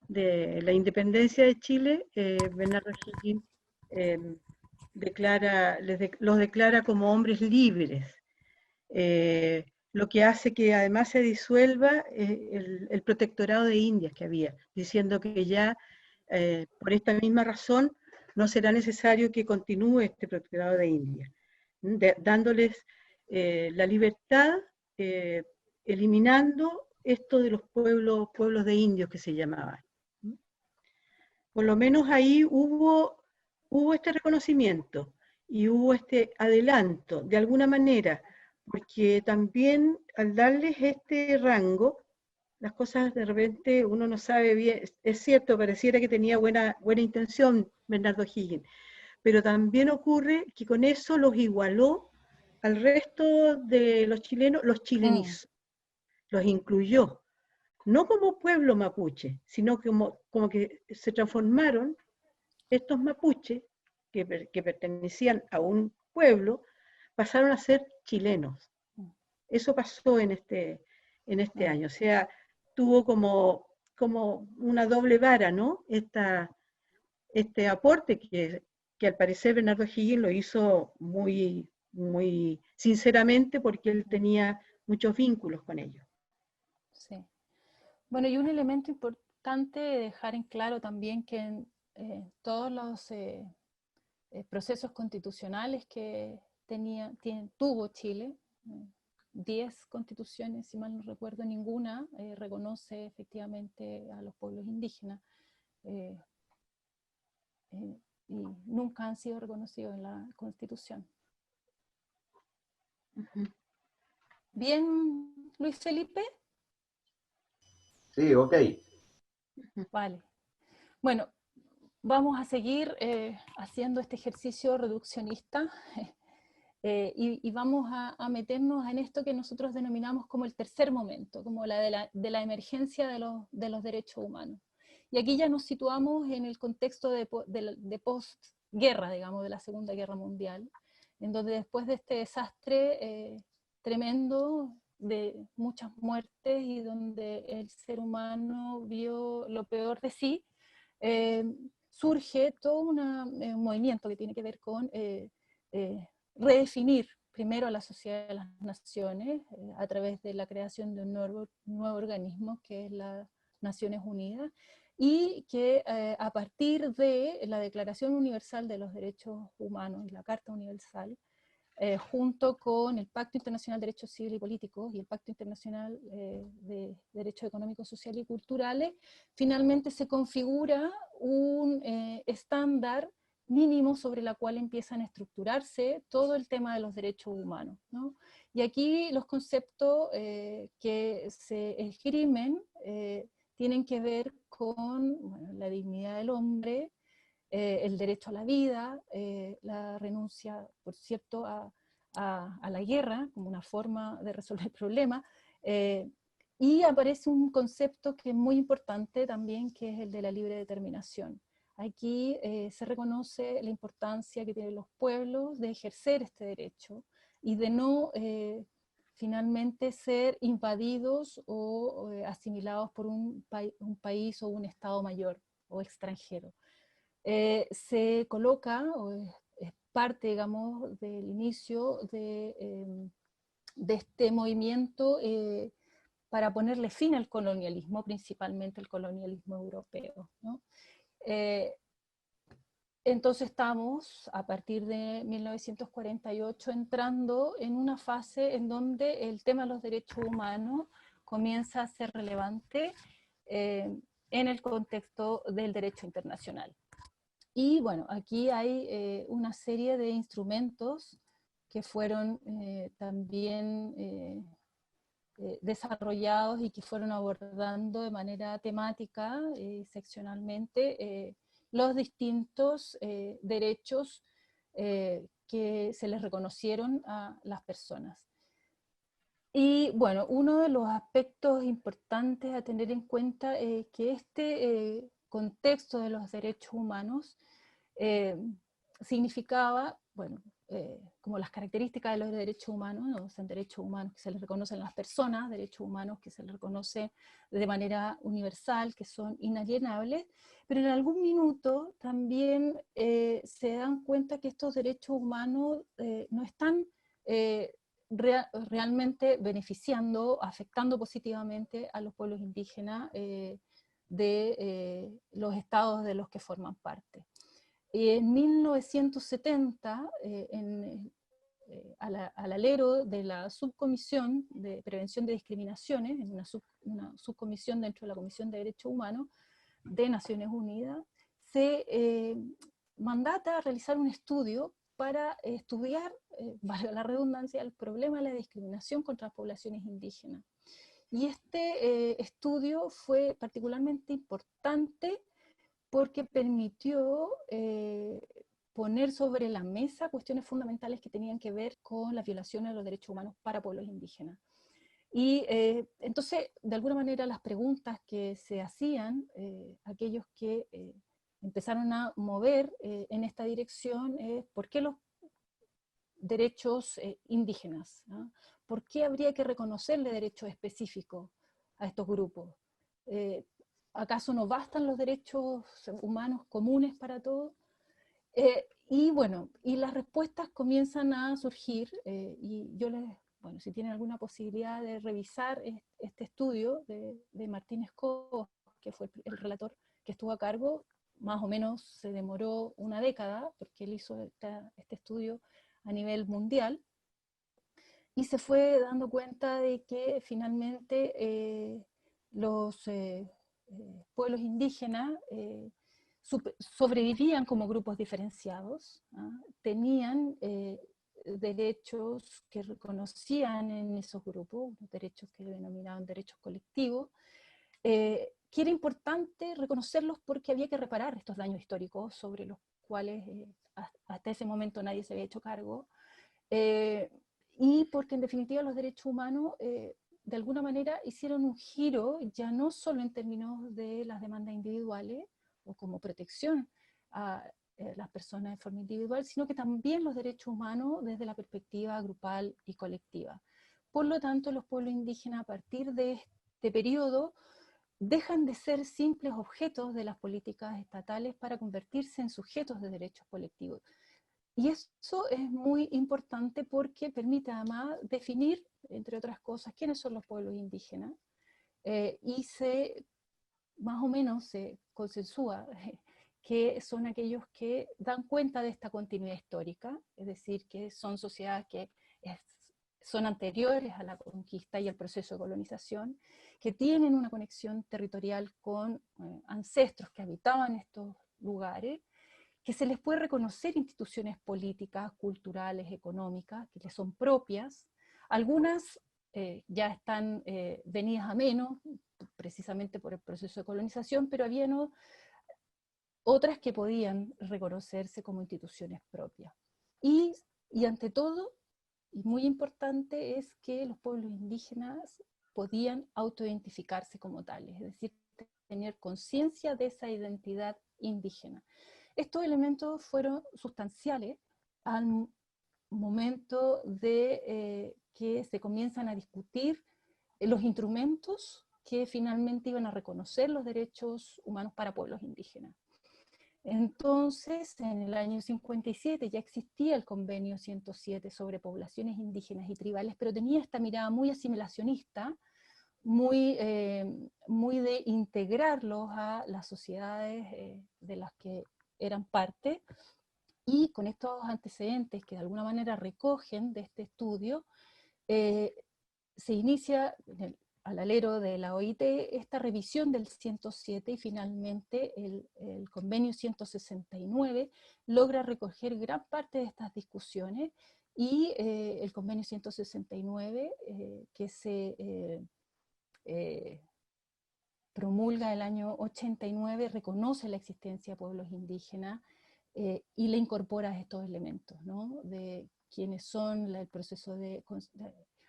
la independencia de Chile. Bernardo Higgins los declara como hombres libres, lo que hace que además se disuelva el protectorado de Indias que había, diciendo que ya por esta misma razón no será necesario que continúe este protectorado de Indias, dándoles la libertad, eliminando esto de los pueblos de indios que se llamaban. Por lo menos ahí hubo este reconocimiento y hubo este adelanto, de alguna manera, porque también al darles este rango, las cosas de repente uno no sabe bien. Es cierto, pareciera que tenía buena intención Bernardo Higgins, pero también ocurre que con eso los igualó al resto de los chilenos, los chilenizó, los incluyó, no como pueblo mapuche, sino como que se transformaron estos mapuches que pertenecían a un pueblo, pasaron a ser chilenos. Eso pasó en este año, o sea, tuvo como una doble vara, ¿no? Este aporte que al parecer Bernardo Higgins lo hizo muy, muy sinceramente, porque él tenía muchos vínculos con ellos. Sí. Bueno, y un elemento importante dejar en claro también que en todos los procesos constitucionales que tuvo Chile, 10 constituciones, si mal no recuerdo, ninguna reconoce efectivamente a los pueblos indígenas, y nunca han sido reconocidos en la Constitución. ¿Bien, Luis Felipe? Sí, ok. Vale. Bueno, vamos a seguir haciendo este ejercicio reduccionista y vamos a meternos en esto que nosotros denominamos como el tercer momento, como la de la emergencia de los derechos humanos. Y aquí ya nos situamos en el contexto de postguerra, digamos, de la Segunda Guerra Mundial, en donde después de este desastre tremendo de muchas muertes y donde el ser humano vio lo peor de sí, surge todo un movimiento que tiene que ver con redefinir primero a la Sociedad de las Naciones a través de la creación de un nuevo organismo que es las Naciones Unidas, y que a partir de la Declaración Universal de los Derechos Humanos y la Carta Universal, junto con el Pacto Internacional de Derechos Civiles y Políticos y el Pacto Internacional de Derechos Económicos, Sociales y Culturales, finalmente se configura un estándar mínimo sobre la cual empiezan a estructurarse todo el tema de los derechos humanos, ¿no? Y aquí los conceptos que se esgrimen tienen que ver con la dignidad del hombre, el derecho a la vida, la renuncia, por cierto, a la guerra como una forma de resolver problemas, y aparece un concepto que es muy importante también, que es el de la libre determinación. Aquí se reconoce la importancia que tienen los pueblos de ejercer este derecho y de no finalmente ser invadidos o asimilados por un país o un Estado mayor o extranjero. Se coloca, o es parte, digamos, del inicio de este movimiento para ponerle fin al colonialismo, principalmente el colonialismo europeo, ¿no? Entonces estamos, a partir de 1948, entrando en una fase en donde el tema de los derechos humanos comienza a ser relevante en el contexto del derecho internacional. Y bueno, aquí hay una serie de instrumentos que fueron también desarrollados y que fueron abordando de manera temática, seccionalmente, los distintos derechos que se les reconocieron a las personas. Y bueno, uno de los aspectos importantes a tener en cuenta es que este contexto de los derechos humanos significaba, bueno, como las características de los derechos humanos, ¿no? Son derechos humanos que se les reconocen a las personas, derechos humanos que se les reconoce de manera universal, que son inalienables, pero en algún minuto también se dan cuenta que estos derechos humanos no están realmente beneficiando, afectando positivamente a los pueblos indígenas de los estados de los que forman parte. En 1970, al alero de la Subcomisión de Prevención de Discriminaciones, en una subcomisión dentro de la Comisión de Derechos Humanos de Naciones Unidas, se mandata a realizar un estudio para estudiar, valga la redundancia, el problema de la discriminación contra las poblaciones indígenas. Y este estudio fue particularmente importante porque permitió poner sobre la mesa cuestiones fundamentales que tenían que ver con las violaciones de los derechos humanos para pueblos indígenas. Y entonces, de alguna manera, las preguntas que se hacían, aquellos que empezaron a mover en esta dirección, es ¿por qué los derechos indígenas? ¿No? ¿Por qué habría que reconocerle derechos específicos a estos grupos? ¿Acaso no bastan los derechos humanos comunes para todos? Y bueno, y las respuestas comienzan a surgir, y yo bueno, si tienen alguna posibilidad de revisar este estudio de Martínez Cos, que fue el relator que estuvo a cargo, más o menos se demoró una década, porque él hizo este estudio a nivel mundial, y se fue dando cuenta de que finalmente los pueblos indígenas sobrevivían como grupos diferenciados, ¿ah? Tenían derechos que reconocían en esos grupos, los derechos que denominaban derechos colectivos, que era importante reconocerlos porque había que reparar estos daños históricos sobre los cuales hasta ese momento nadie se había hecho cargo, y porque en definitiva los derechos humanos de alguna manera hicieron un giro, ya no solo en términos de las demandas individuales, o como protección a las personas de forma individual, sino que también los derechos humanos desde la perspectiva grupal y colectiva. Por lo tanto, los pueblos indígenas a partir de este periodo dejan de ser simples objetos de las políticas estatales para convertirse en sujetos de derechos colectivos. Y eso es muy importante porque permite además definir, entre otras cosas, quiénes son los pueblos indígenas, y más o menos se consensúa que son aquellos que dan cuenta de esta continuidad histórica, es decir, que son sociedades que son anteriores a la conquista y al proceso de colonización, que tienen una conexión territorial con ancestros que habitaban estos lugares, que se les puede reconocer instituciones políticas, culturales, económicas, que les son propias. Algunas ya están venidas a menos, precisamente por el proceso de colonización, pero había otras que podían reconocerse como instituciones propias. Y ante todo, y muy importante, es que los pueblos indígenas podían autoidentificarse como tales, es decir, tener conciencia de esa identidad indígena. Estos elementos fueron sustanciales al momento de que se comienzan a discutir los instrumentos que finalmente iban a reconocer los derechos humanos para pueblos indígenas. Entonces, en el año 57 ya existía el convenio 107 sobre poblaciones indígenas y tribales, pero tenía esta mirada muy asimilacionista, muy de integrarlos a las sociedades de las que eran parte, y con estos antecedentes que de alguna manera recogen de este estudio, se inicia al alero de la OIT esta revisión del 107 y finalmente el convenio 169 logra recoger gran parte de estas discusiones y el convenio 169, que se promulga el año 89, reconoce la existencia de pueblos indígenas y le incorpora estos elementos, ¿no? De quiénes son, el proceso de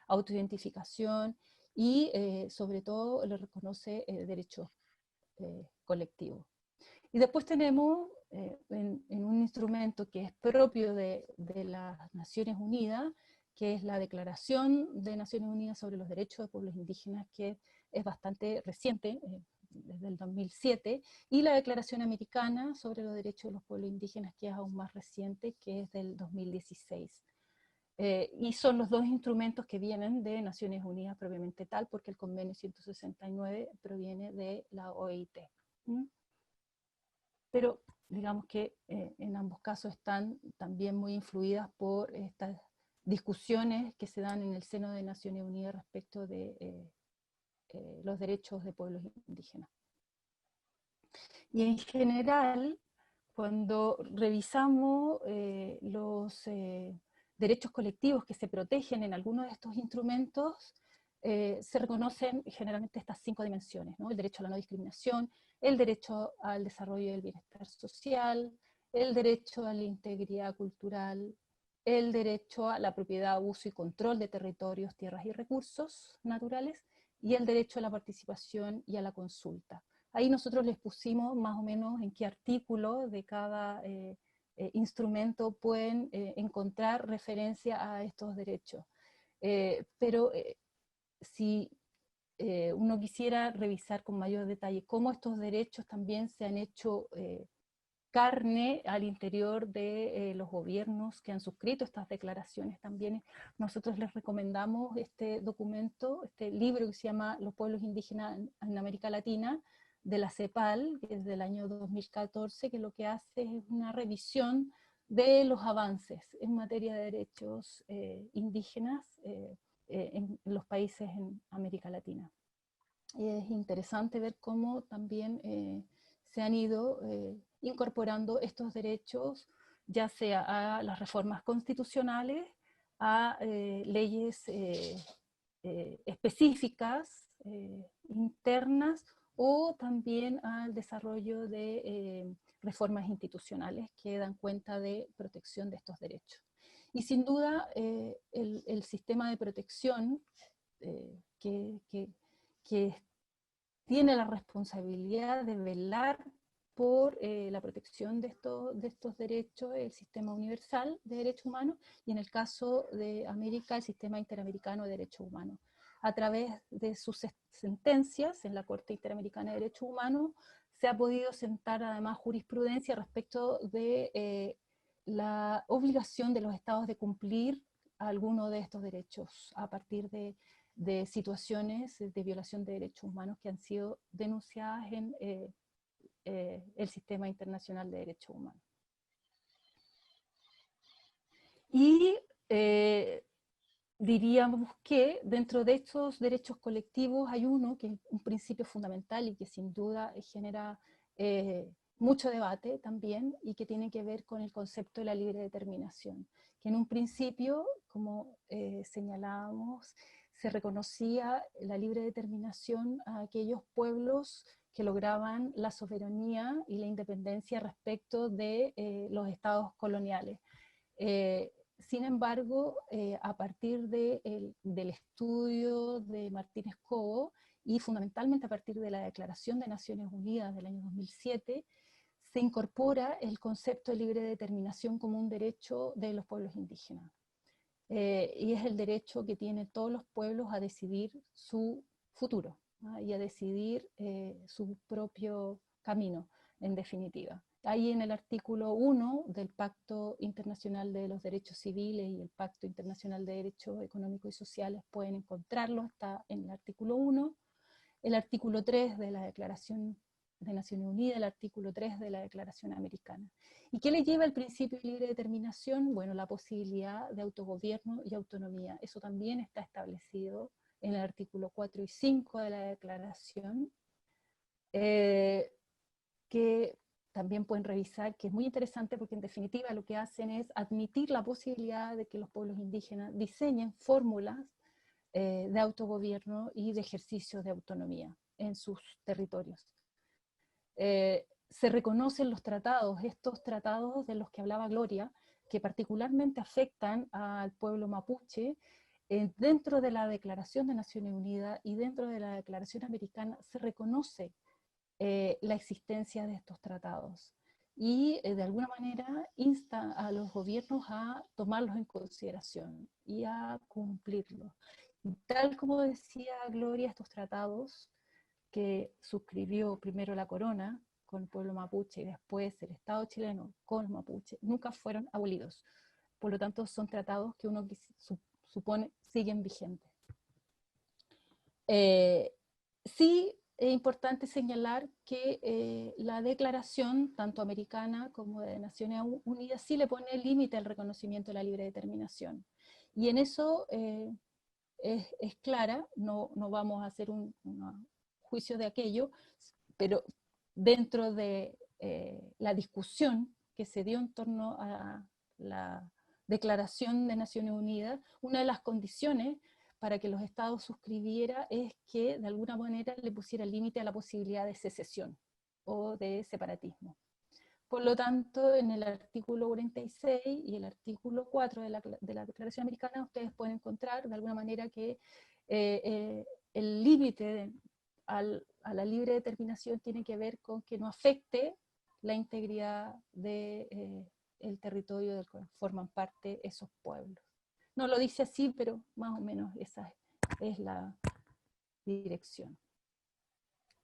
autoidentificación y sobre todo le reconoce derechos colectivos. Y después tenemos en un instrumento que es propio de las Naciones Unidas, que es la Declaración de Naciones Unidas sobre los Derechos de Pueblos Indígenas, que es bastante reciente, desde el 2007, y la Declaración Americana sobre los Derechos de los Pueblos Indígenas, que es aún más reciente, que es del 2016. Y son los dos instrumentos que vienen de Naciones Unidas propiamente tal, porque el convenio 169 proviene de la OIT. Pero digamos que en ambos casos están también muy influidas por estas discusiones que se dan en el seno de Naciones Unidas respecto de los derechos de pueblos indígenas. Y en general, cuando revisamos los derechos colectivos que se protegen en algunos de estos instrumentos, se reconocen generalmente estas 5 dimensiones, ¿no? El derecho a la no discriminación, el derecho al desarrollo del bienestar social, el derecho a la integridad cultural, el derecho a la propiedad, uso y control de territorios, tierras y recursos naturales, y el derecho a la participación y a la consulta. Ahí nosotros les pusimos más o menos en qué artículo de cada instrumento pueden encontrar referencia a estos derechos. Pero si uno quisiera revisar con mayor detalle cómo estos derechos también se han hecho carne al interior de los gobiernos que han suscrito estas declaraciones también, nosotros les recomendamos este documento, este libro que se llama Los pueblos indígenas en América Latina, de la CEPAL, que es del año 2014, que lo que hace es una revisión de los avances en materia de derechos indígenas en los países en América Latina. Y es interesante ver cómo también se han ido incorporando estos derechos, ya sea a las reformas constitucionales, a leyes específicas, internas, o también al desarrollo de reformas institucionales que dan cuenta de protección de estos derechos. Y sin duda el sistema de protección que tiene la responsabilidad de velar por la protección de estos derechos, el sistema universal de derechos humanos, y en el caso de América, el sistema interamericano de derechos humanos. A través de sus sentencias en la Corte Interamericana de Derechos Humanos, se ha podido sentar además jurisprudencia respecto de la obligación de los estados de cumplir alguno de estos derechos a partir de situaciones de violación de derechos humanos que han sido denunciadas en el sistema internacional de derechos humanos. Y diríamos que dentro de estos derechos colectivos hay uno que es un principio fundamental y que sin duda genera mucho debate también, y que tiene que ver con el concepto de la libre determinación, que en un principio, como señalábamos, se reconocía la libre determinación a aquellos pueblos que lograban la soberanía y la independencia respecto de los estados coloniales. Sin embargo, a partir del estudio de Martínez Cobo, y fundamentalmente a partir de la Declaración de Naciones Unidas del año 2007, se incorpora el concepto de libre determinación como un derecho de los pueblos indígenas. Y es el derecho que tienen todos los pueblos a decidir su futuro, ¿no? Y a decidir su propio camino, en definitiva. Ahí en el artículo 1 del Pacto Internacional de los Derechos Civiles y el Pacto Internacional de Derechos Económicos y Sociales pueden encontrarlo, está en el artículo 1, el artículo 3 de la Declaración de Naciones Unidas, el artículo 3 de la Declaración Americana. ¿Y qué le lleva al principio de libre determinación? Bueno, la posibilidad de autogobierno y autonomía. Eso también está establecido en el artículo 4 y 5 de la Declaración, que también pueden revisar, que es muy interesante porque en definitiva lo que hacen es admitir la posibilidad de que los pueblos indígenas diseñen fórmulas de autogobierno y de ejercicio de autonomía en sus territorios. Se reconocen los tratados, estos tratados de los que hablaba Gloria, que particularmente afectan al pueblo mapuche. Dentro de la Declaración de Naciones Unidas y dentro de la Declaración Americana se reconoce la existencia de estos tratados y de alguna manera insta a los gobiernos a tomarlos en consideración y a cumplirlos. Y tal como decía Gloria, estos tratados que suscribió primero la corona con el pueblo mapuche y después el Estado chileno con los mapuche, nunca fueron abolidos. Por lo tanto, son tratados que uno supone siguen vigentes. Sí es importante señalar que la declaración, tanto americana como de Naciones Unidas, sí le pone límite al reconocimiento de la libre determinación. Y en eso es clara, no vamos a hacer un juicio de aquello, pero dentro de la discusión que se dio en torno a la Declaración de Naciones Unidas, una de las condiciones para que los estados suscribieran es que de alguna manera le pusiera límite a la posibilidad de secesión o de separatismo. Por lo tanto, en el artículo 46 y el artículo 4 de la Declaración Americana, ustedes pueden encontrar de alguna manera que el límite a la libre determinación tiene que ver con que no afecte la integridad del territorio del cual forman parte esos pueblos. No lo dice así, pero más o menos esa es la dirección.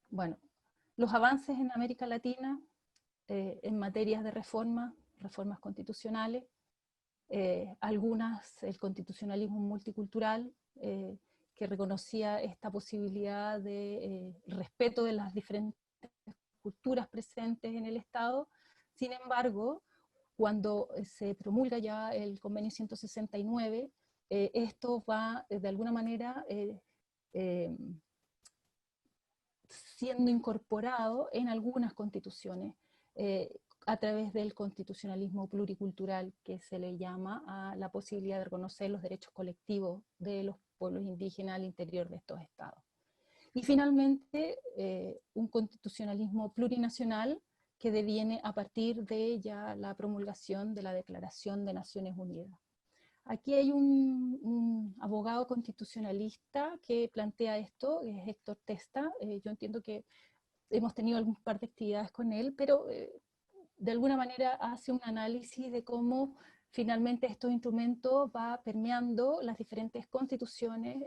Bueno, los avances en América Latina en materias de reformas constitucionales, algunas, el constitucionalismo multicultural, que reconocía esta posibilidad de respeto de las diferentes culturas presentes en el Estado. Sin embargo, cuando se promulga ya el convenio 169, esto va de alguna manera siendo incorporado en algunas constituciones a través del constitucionalismo pluricultural, que se le llama a la posibilidad de reconocer los derechos colectivos de los pueblos indígenas al interior de estos estados. Y finalmente, un constitucionalismo plurinacional que deviene a partir de ya la promulgación de la Declaración de Naciones Unidas. Aquí hay un abogado constitucionalista que plantea esto, es Héctor Testa. Yo entiendo que hemos tenido algún par de actividades con él, pero de alguna manera hace un análisis de cómo finalmente estos instrumentos va permeando las diferentes constituciones,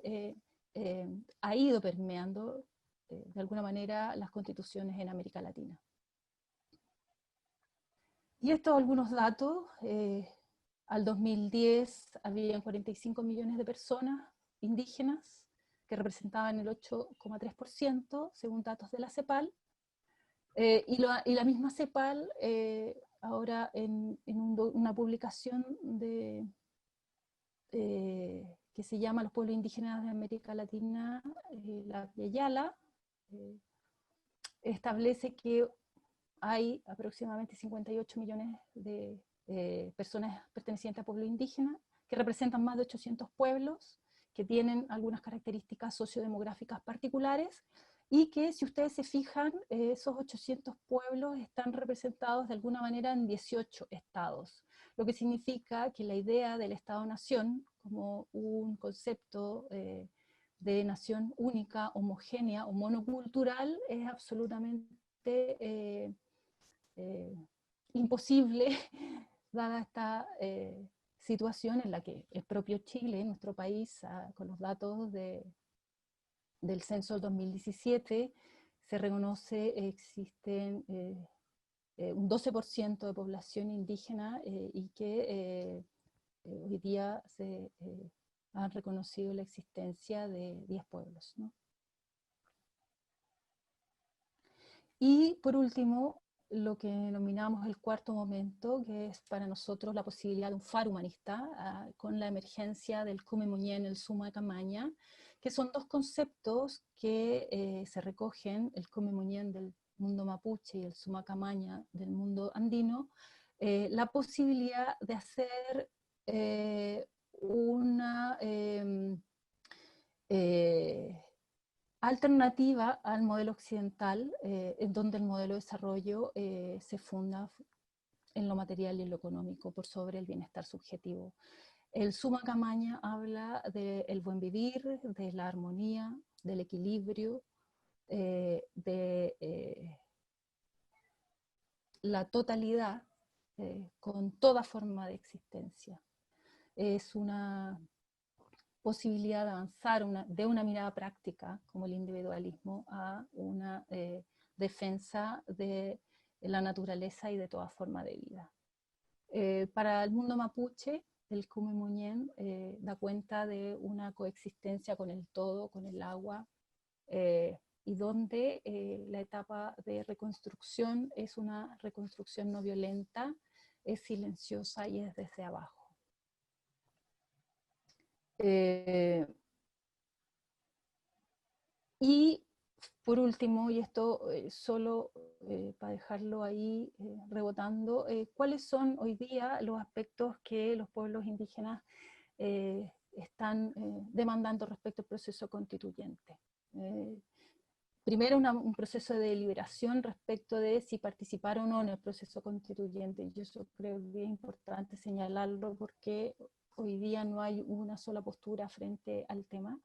ha ido permeando de alguna manera las constituciones en América Latina. Y estos algunos datos. Al 2010 habían 45 millones de personas indígenas que representaban el 8,3% según datos de la CEPAL, y la misma CEPAL ahora en una publicación que se llama Los pueblos indígenas de América Latina, la Yala, establece que hay aproximadamente 58 millones de personas pertenecientes a pueblos indígenas, que representan más de 800 pueblos, que tienen algunas características sociodemográficas particulares, y que si ustedes se fijan, esos 800 pueblos están representados de alguna manera en 18 estados, lo que significa que la idea del Estado-Nación, como un concepto de nación única, homogénea o monocultural, es absolutamente imposible dada esta situación en la que el propio Chile, nuestro país, con los datos del censo del 2017, se reconoce existen un 12% de población indígena y que hoy día se han reconocido la existencia de 10 pueblos, ¿no? Y por último, lo que denominamos el cuarto momento, que es para nosotros la posibilidad de un faro humanista, con la emergencia del Cumemuñén, el Suma Camaña, que son dos conceptos que se recogen, el Cumemuñén del mundo mapuche y el Sumacamaña del mundo andino, la posibilidad de hacer una alternativa al modelo occidental, en donde el modelo de desarrollo se funda en lo material y en lo económico por sobre el bienestar subjetivo. El Sumacamaña habla del buen vivir, de la armonía, del equilibrio, de la totalidad con toda forma de existencia. Es una posibilidad de avanzar de una mirada práctica como el individualismo a una defensa de la naturaleza y de toda forma de vida. Para el mundo mapuche, el Cumimuñén da cuenta de una coexistencia con el todo, con el agua, y donde la etapa de reconstrucción es una reconstrucción no violenta, es silenciosa y es desde abajo. Y por último, y esto solo para dejarlo ahí rebotando, ¿cuáles son hoy día los aspectos que los pueblos indígenas están demandando respecto al proceso constituyente? Primero, un proceso de deliberación respecto de si participaron o no en el proceso constituyente. Yo eso creo que es importante señalarlo porque hoy día no hay una sola postura frente al tema.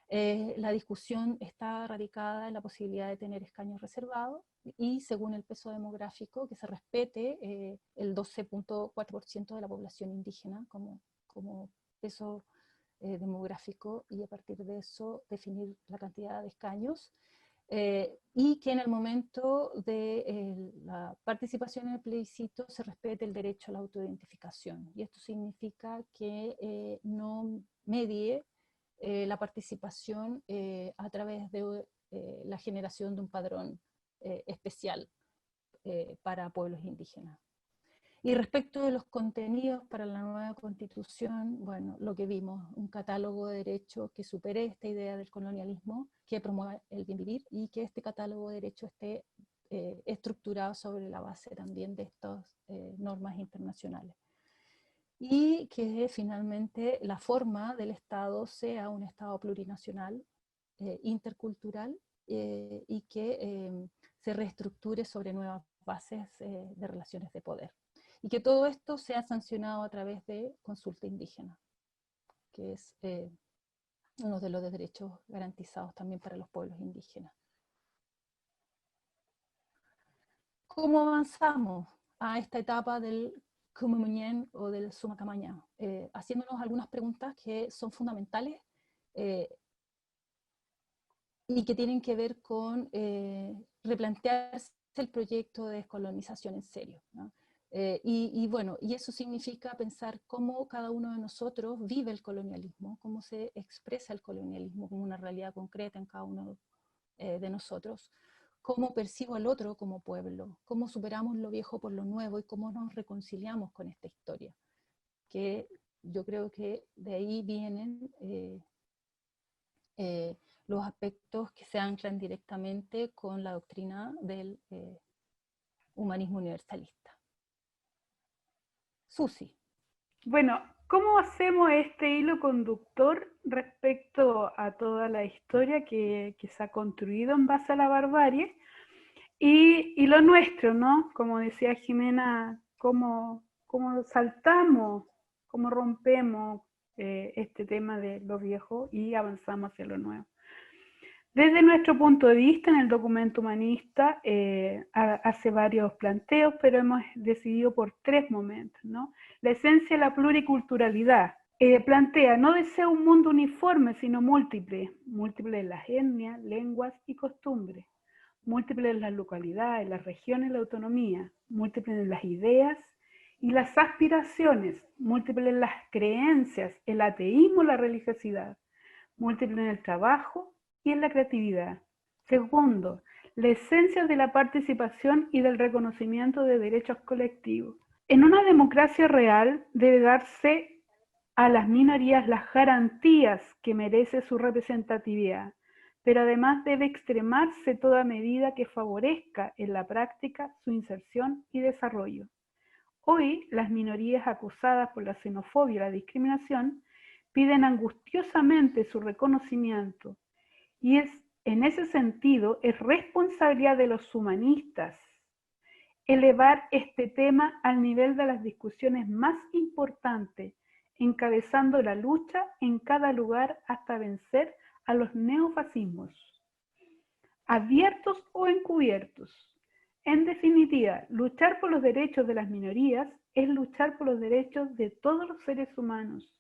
La discusión está radicada en la posibilidad de tener escaños reservados y según el peso demográfico que se respete el 12.4% de la población indígena como peso demográfico y a partir de eso definir la cantidad de escaños. Y que en el momento de la participación en el plebiscito se respete el derecho a la autoidentificación. Y esto significa que no medie la participación a través de la generación de un padrón especial para pueblos indígenas. Y respecto de los contenidos para la nueva constitución, bueno, lo que vimos, un catálogo de derechos que supere esta idea del colonialismo, que promueva el bien vivir y que este catálogo de derechos esté estructurado sobre la base también de estas normas internacionales. Y que finalmente la forma del Estado sea un Estado plurinacional, intercultural, y que se reestructure sobre nuevas bases de relaciones de poder. Y que todo esto sea sancionado a través de consulta indígena, que es uno de los derechos garantizados también para los pueblos indígenas. ¿Cómo avanzamos a esta etapa del Cumimuñén o del Sumacamaña? Haciéndonos algunas preguntas que son fundamentales y que tienen que ver con replantearse el proyecto de descolonización en serio, ¿no? Y eso significa pensar cómo cada uno de nosotros vive el colonialismo, cómo se expresa el colonialismo como una realidad concreta en cada uno de nosotros, cómo percibo al otro como pueblo, cómo superamos lo viejo por lo nuevo y cómo nos reconciliamos con esta historia, que yo creo que de ahí vienen los aspectos que se anclan directamente con la doctrina del humanismo universalista. Susi. Bueno, ¿cómo hacemos este hilo conductor respecto a toda la historia que se ha construido en base a la barbarie y lo nuestro, ¿no? Como decía Jimena, ¿cómo saltamos, cómo rompemos este tema de lo viejo y avanzamos hacia lo nuevo? Desde nuestro punto de vista, en el documento humanista hace varios planteos, pero hemos decidido por 3 momentos, ¿no? La esencia de la pluriculturalidad. Plantea, no desea un mundo uniforme, sino múltiple en las etnias, lenguas y costumbres, múltiple en las localidades, las regiones, la autonomía, múltiple en las ideas y las aspiraciones, múltiple en las creencias, el ateísmo, la religiosidad, múltiple en el trabajo y en la creatividad. Segundo, la esencia de la participación y del reconocimiento de derechos colectivos. En una democracia real debe darse a las minorías las garantías que merece su representatividad, pero además debe extremarse toda medida que favorezca en la práctica su inserción y desarrollo. Hoy, las minorías acusadas por la xenofobia y la discriminación piden angustiosamente su reconocimiento, y en ese sentido es responsabilidad de los humanistas elevar este tema al nivel de las discusiones más importantes, encabezando la lucha en cada lugar hasta vencer a los neofascismos, abiertos o encubiertos. En definitiva, luchar por los derechos de las minorías es luchar por los derechos de todos los seres humanos.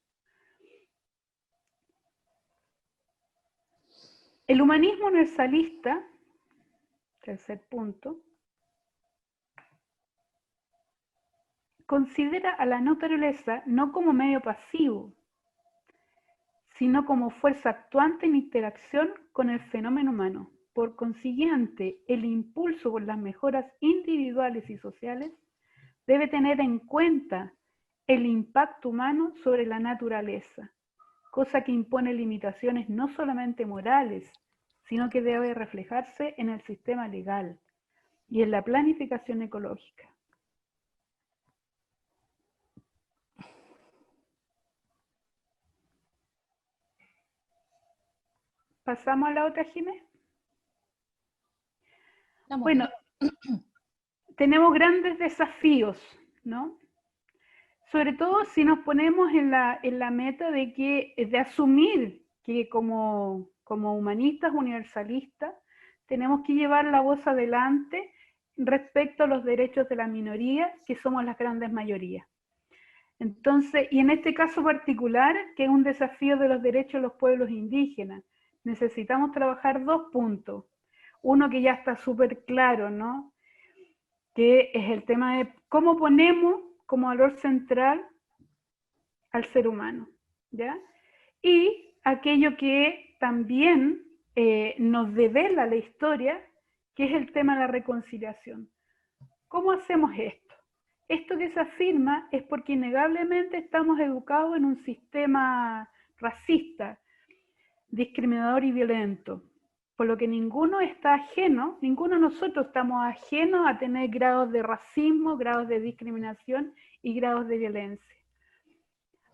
El humanismo universalista, tercer punto, considera a la naturaleza no como medio pasivo, sino como fuerza actuante en interacción con el fenómeno humano. Por consiguiente, el impulso por las mejoras individuales y sociales debe tener en cuenta el impacto humano sobre la naturaleza, cosa que impone limitaciones no solamente morales, sino que debe reflejarse en el sistema legal y en la planificación ecológica. ¿Pasamos a la otra, Jiménez? Bueno, tenemos grandes desafíos, ¿no? Sobre todo si nos ponemos en la meta de asumir que como humanistas universalistas tenemos que llevar la voz adelante respecto a los derechos de la minoría, que somos las grandes mayorías. Entonces, y en este caso particular, que es un desafío de los derechos de los pueblos indígenas, necesitamos trabajar dos puntos. Uno que ya está súper claro, ¿no? Que es el tema de cómo ponemos como valor central al ser humano, ¿ya? Y aquello que también nos devela la historia, que es el tema de la reconciliación. ¿Cómo hacemos esto? Esto que se afirma es porque innegablemente estamos educados en un sistema racista, discriminador y violento, por lo que ninguno está ajeno, ninguno de nosotros estamos ajenos a tener grados de racismo, grados de discriminación y grados de violencia.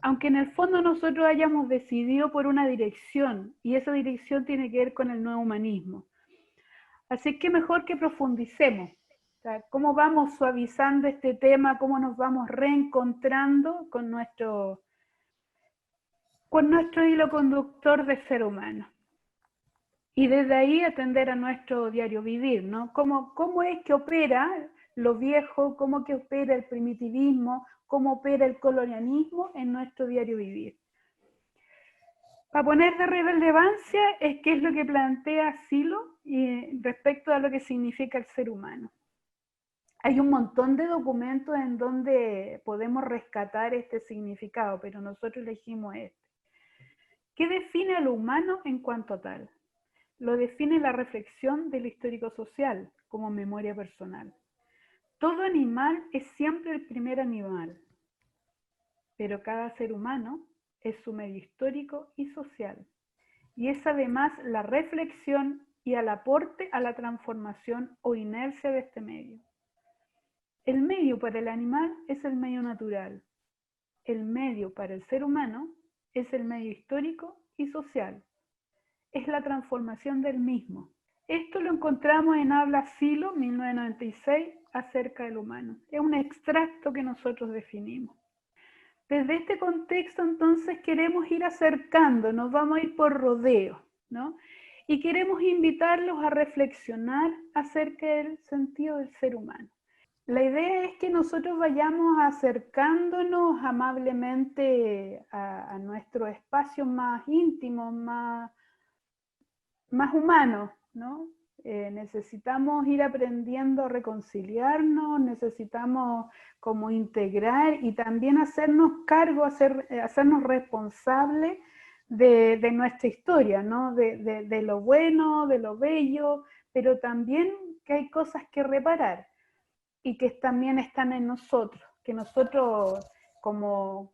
Aunque en el fondo nosotros hayamos decidido por una dirección, y esa dirección tiene que ver con el nuevo humanismo. Así que mejor que profundicemos. O sea, cómo vamos suavizando este tema, cómo nos vamos reencontrando con nuestro hilo conductor de ser humano. Y desde ahí atender a nuestro diario vivir, ¿no? ¿Cómo es que opera lo viejo, cómo que opera el primitivismo, cómo opera el colonialismo en nuestro diario vivir? Para poner de relevancia es qué es lo que plantea Silo respecto a lo que significa el ser humano. Hay un montón de documentos en donde podemos rescatar este significado, pero nosotros elegimos este. ¿Qué define a lo humano en cuanto a tal? Lo define la reflexión del histórico-social como memoria personal. Todo animal es siempre el primer animal, pero cada ser humano es su medio histórico y social, y es además la reflexión y el aporte a la transformación o inercia de este medio. El medio para el animal es el medio natural, el medio para el ser humano es el medio histórico y social. Es la transformación del mismo. Esto lo encontramos en Habla Silo, 1996, acerca del humano. Es un extracto que nosotros definimos. Desde este contexto, entonces, queremos ir acercándonos, vamos a ir por rodeo, ¿no? Y queremos invitarlos a reflexionar acerca del sentido del ser humano. La idea es que nosotros vayamos acercándonos amablemente a nuestros espacios más íntimos, más humanos, ¿no? Necesitamos ir aprendiendo a reconciliarnos, necesitamos como integrar y también hacernos cargo, hacernos responsables de nuestra historia, ¿no? De lo bueno, de lo bello, pero también que hay cosas que reparar y que también están en nosotros, que nosotros como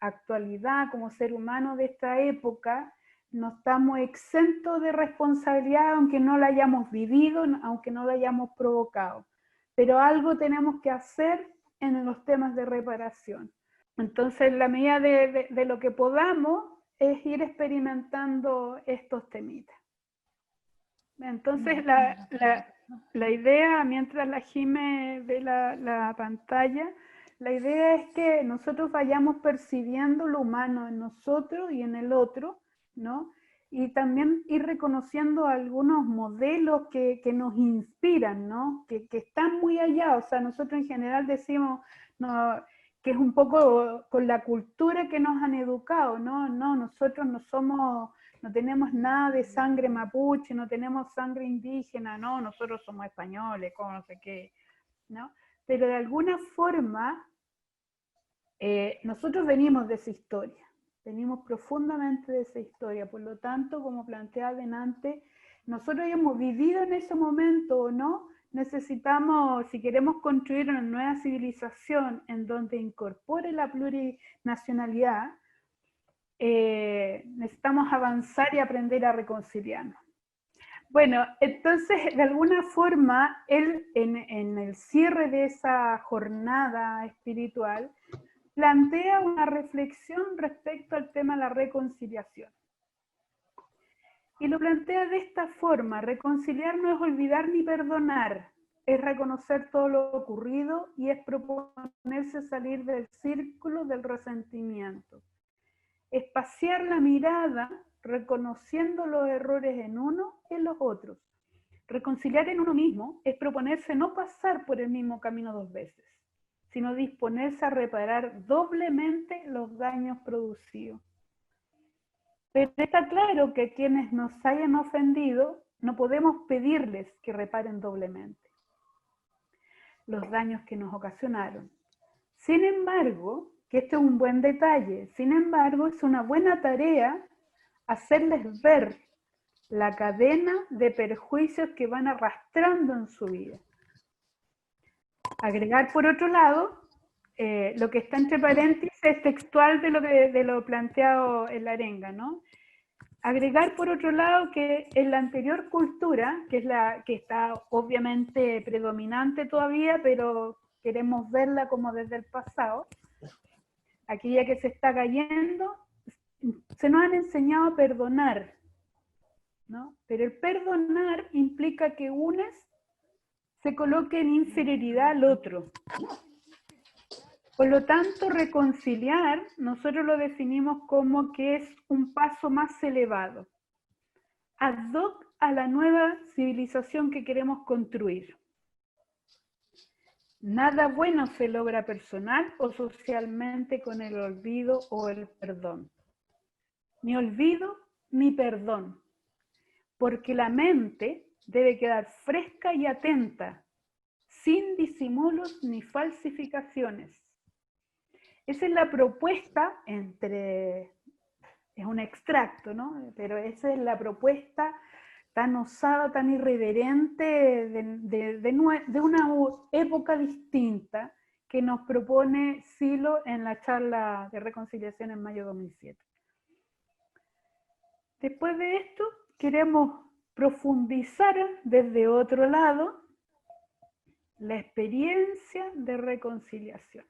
actualidad, como ser humano de esta época, No estamos exentos de responsabilidad, aunque no la hayamos vivido, aunque no la hayamos provocado. Pero algo tenemos que hacer en los temas de reparación. Entonces, en la medida de lo que podamos, es ir experimentando estos temitas. Entonces, la idea, mientras la Jime ve la pantalla, la idea es que nosotros vayamos percibiendo lo humano en nosotros y en el otro, ¿no? Y también ir reconociendo algunos modelos que nos inspiran, ¿no? Que están muy allá. O sea, nosotros en general decimos no, que es un poco con la cultura que nos han educado, ¿no? No, nosotros no tenemos nada de sangre mapuche, no tenemos sangre indígena, no, nosotros somos españoles, como no sé qué, ¿no? Pero de alguna forma, nosotros venimos de esa historia, venimos profundamente de esa historia, por lo tanto, como planteaba delante, nosotros hemos vivido en ese momento o no, necesitamos, si queremos construir una nueva civilización en donde incorpore la plurinacionalidad, necesitamos avanzar y aprender a reconciliarnos. Bueno, entonces, de alguna forma, él en el cierre de esa jornada espiritual, plantea una reflexión respecto al tema de la reconciliación. Y lo plantea de esta forma: reconciliar no es olvidar ni perdonar, es reconocer todo lo ocurrido y es proponerse salir del círculo del resentimiento. Espaciar la mirada reconociendo los errores en uno y en los otros. Reconciliar en uno mismo es proponerse no pasar por el mismo camino dos veces, sino disponerse a reparar doblemente los daños producidos. Pero está claro que quienes nos hayan ofendido no podemos pedirles que reparen doblemente los daños que nos ocasionaron. Sin embargo, que este es un buen detalle, sin embargo, es una buena tarea hacerles ver la cadena de perjuicios que van arrastrando en su vida. Agregar, por otro lado, lo que está entre paréntesis es textual de lo planteado en la arenga, ¿no? Agregar, por otro lado, que en la anterior cultura, que es la que está obviamente predominante todavía, pero queremos verla como desde el pasado, aquella que se está cayendo, se nos han enseñado a perdonar, ¿no? Pero el perdonar implica que unas se coloque en inferioridad al otro. Por lo tanto, reconciliar, nosotros lo definimos como que es un paso más elevado, ad hoc a la nueva civilización que queremos construir. Nada bueno se logra personal o socialmente con el olvido o el perdón. Ni olvido ni perdón, porque la mente debe quedar fresca y atenta, sin disimulos ni falsificaciones. Esa es la propuesta es un extracto, ¿no? Pero esa es la propuesta tan osada, tan irreverente de una época distinta que nos propone Silo en la charla de reconciliación en mayo de 2007. Después de esto, queremos profundizar desde otro lado la experiencia de reconciliación.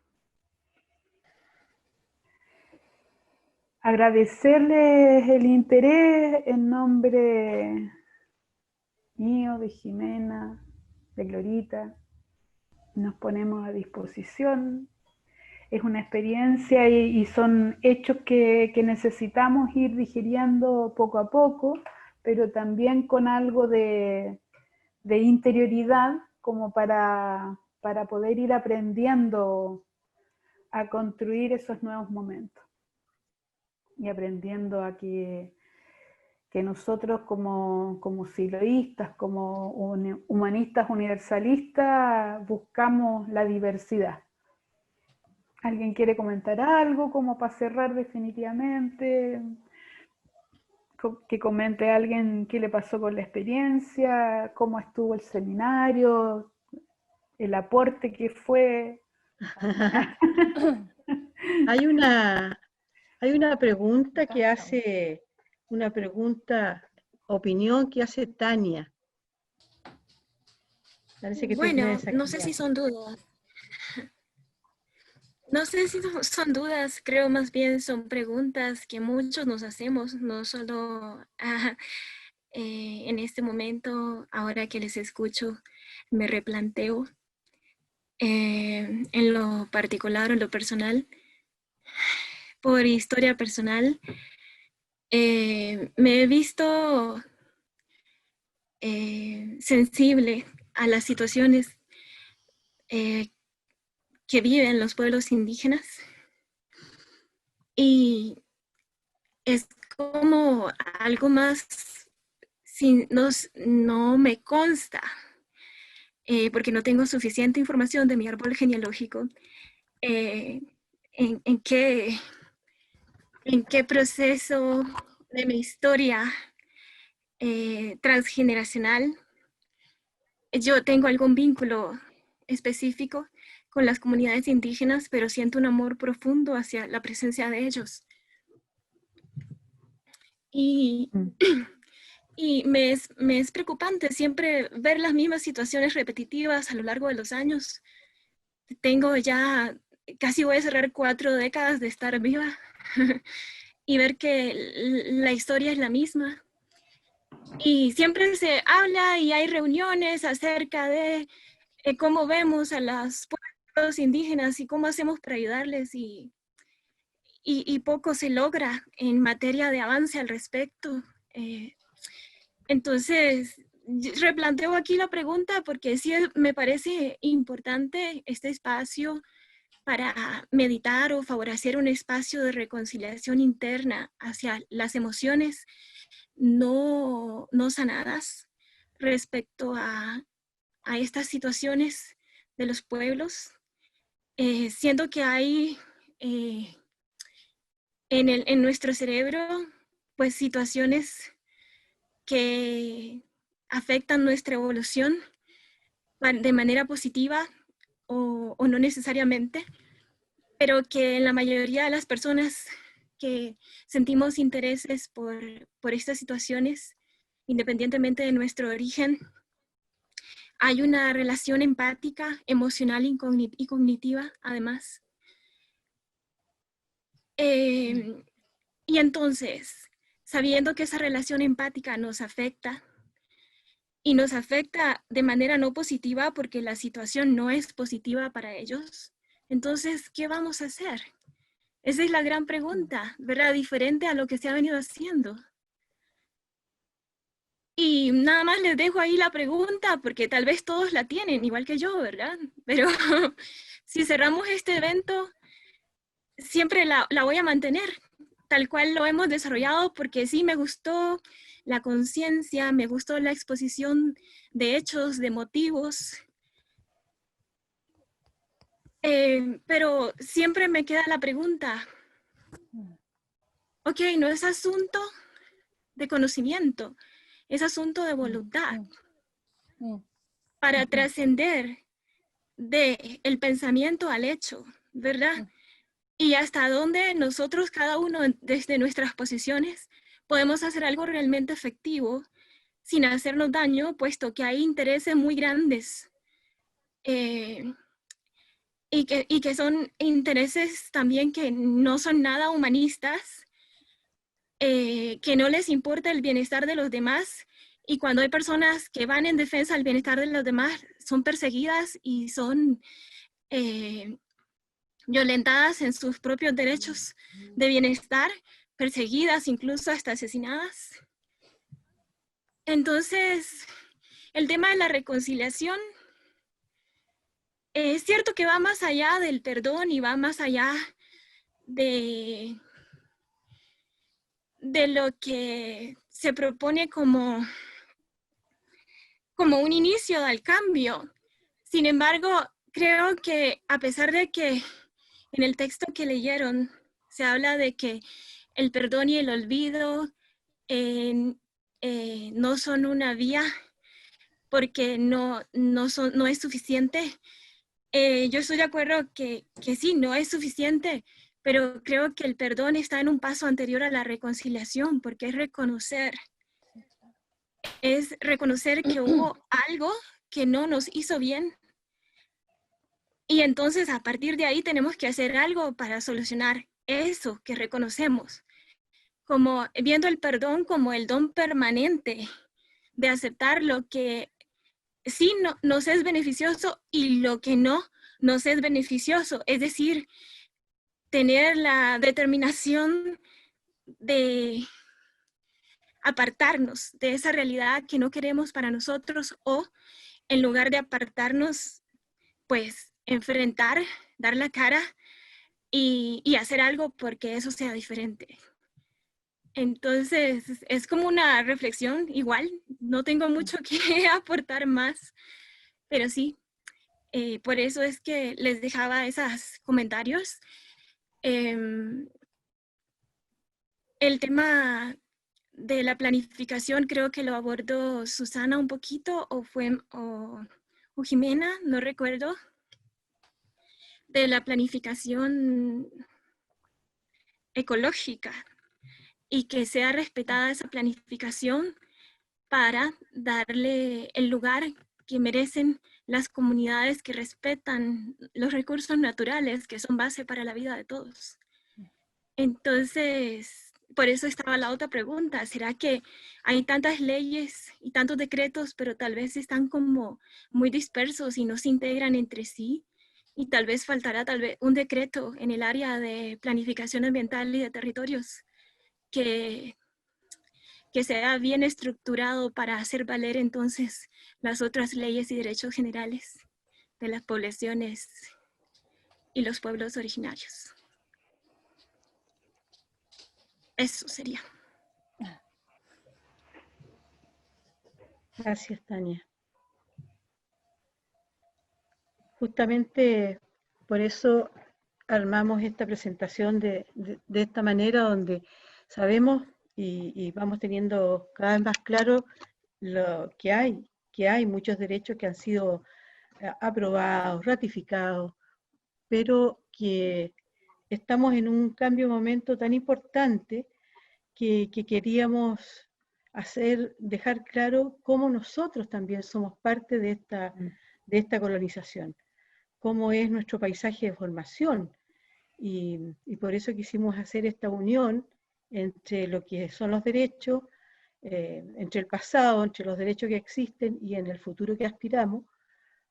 Agradecerles el interés en nombre mío, de Jimena, de Glorita. Nos ponemos a disposición. Es una experiencia y son hechos que necesitamos ir digiriendo poco a poco, pero también con algo de interioridad como para poder ir aprendiendo a construir esos nuevos momentos. Y aprendiendo a que nosotros como siloístas, como humanistas universalistas, buscamos la diversidad. ¿Alguien quiere comentar algo como para cerrar definitivamente? Que comente alguien qué le pasó con la experiencia, cómo estuvo el seminario, el aporte que fue. Hay una pregunta que hace una pregunta, opinión que hace Tania. Parece que tú Bueno, tienes no sé si son dudas. No sé si son dudas, creo más bien son preguntas que muchos nos hacemos, no solo en este momento, ahora que les escucho, me replanteo en lo particular o en lo personal. Por historia personal, me he visto sensible a las situaciones que viven los pueblos indígenas y es como algo más, no me consta, porque no tengo suficiente información de mi árbol genealógico, en qué proceso de mi historia transgeneracional yo tengo algún vínculo específico con las comunidades indígenas, pero siento un amor profundo hacia la presencia de ellos. Y me es preocupante siempre ver las mismas situaciones repetitivas a lo largo de los años. Tengo ya, casi voy a cerrar 4 décadas de estar viva y ver que la historia es la misma. Y siempre se habla y hay reuniones acerca de cómo vemos a los pueblos indígenas y cómo hacemos para ayudarles y poco se logra en materia de avance al respecto. Entonces, replanteo aquí la pregunta porque sí me parece importante este espacio para meditar o favorecer un espacio de reconciliación interna hacia las emociones no sanadas respecto a estas situaciones de los pueblos, siendo que hay en nuestro cerebro pues situaciones que afectan nuestra evolución de manera positiva o no necesariamente, pero que en la mayoría de las personas que sentimos intereses por estas situaciones, independientemente de nuestro origen, hay una relación empática, emocional y cognitiva, además. Y entonces, sabiendo que esa relación empática nos afecta, y nos afecta de manera no positiva porque la situación no es positiva para ellos, entonces, ¿qué vamos a hacer? Esa es la gran pregunta, ¿verdad? Diferente a lo que se ha venido haciendo. Y nada más les dejo ahí la pregunta, porque tal vez todos la tienen, igual que yo, ¿verdad? Pero si cerramos este evento, siempre la voy a mantener, tal cual lo hemos desarrollado, porque sí me gustó la conciencia, me gustó la exposición de hechos, de motivos. Pero siempre me queda la pregunta, ok, no es asunto de conocimiento, es asunto de voluntad para trascender del pensamiento al hecho, ¿verdad? Y hasta dónde nosotros, cada uno desde nuestras posiciones, podemos hacer algo realmente efectivo sin hacernos daño, puesto que hay intereses muy grandes y que son intereses también que no son nada humanistas, que no les importa el bienestar de los demás, y cuando hay personas que van en defensa del bienestar de los demás, son perseguidas y son violentadas en sus propios derechos de bienestar, perseguidas, incluso hasta asesinadas. Entonces, el tema de la reconciliación es cierto que va más allá del perdón y va más allá de lo que se propone como un inicio al cambio. Sin embargo, creo que a pesar de que en el texto que leyeron se habla de que el perdón y el olvido no son una vía porque no es suficiente. Yo estoy de acuerdo que sí, no es suficiente, pero creo que el perdón está en un paso anterior a la reconciliación, porque es reconocer que hubo algo que no nos hizo bien, y entonces a partir de ahí tenemos que hacer algo para solucionar eso que reconocemos, como viendo el perdón como el don permanente de aceptar lo que sí nos es beneficioso y lo que no nos es beneficioso, es decir, tener la determinación de apartarnos de esa realidad que no queremos para nosotros, o en lugar de apartarnos, pues enfrentar, dar la cara y hacer algo porque eso sea diferente. Entonces, es como una reflexión, igual, no tengo mucho que aportar más, pero sí, por eso es que les dejaba esos comentarios. El tema de la planificación creo que lo abordó Susana un poquito, o Jimena, no recuerdo, de la planificación ecológica, y que sea respetada esa planificación para darle el lugar que merecen las comunidades que respetan los recursos naturales, que son base para la vida de todos. Entonces, por eso estaba la otra pregunta, ¿será que hay tantas leyes y tantos decretos, pero tal vez están como muy dispersos y no se integran entre sí? Y tal vez faltará un decreto en el área de planificación ambiental y de territorios que sea bien estructurado para hacer valer entonces las otras leyes y derechos generales de las poblaciones y los pueblos originarios. Eso sería. Gracias, Tania. Justamente por eso armamos esta presentación de esta manera, donde sabemos y vamos teniendo cada vez más claro lo que hay muchos derechos que han sido aprobados, ratificados, pero que estamos en un cambio momento tan importante que queríamos dejar claro cómo nosotros también somos parte de esta colonización, cómo es nuestro paisaje de formación, y por eso quisimos hacer esta unión entre lo que son los derechos, entre el pasado, entre los derechos que existen y en el futuro que aspiramos,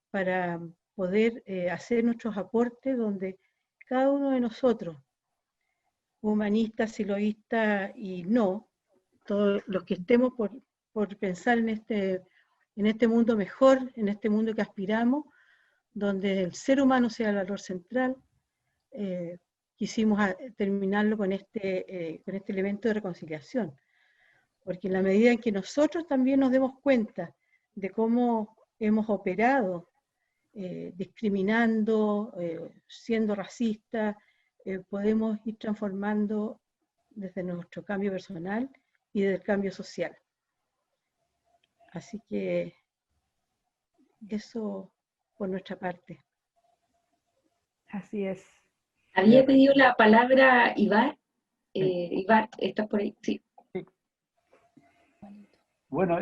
para poder hacer nuestros aportes donde cada uno de nosotros, humanistas, siloístas y no, todos los que estemos por pensar en este mundo mejor, en este mundo que aspiramos, donde el ser humano sea el valor central, quisimos terminarlo con este elemento de reconciliación. Porque en la medida en que nosotros también nos demos cuenta de cómo hemos operado, discriminando, siendo racistas, podemos ir transformando desde nuestro cambio personal y del cambio social. Así que eso por nuestra parte. Así es. Había pedido la palabra Ibar. Ibar, ¿estás por ahí? Sí. Bueno,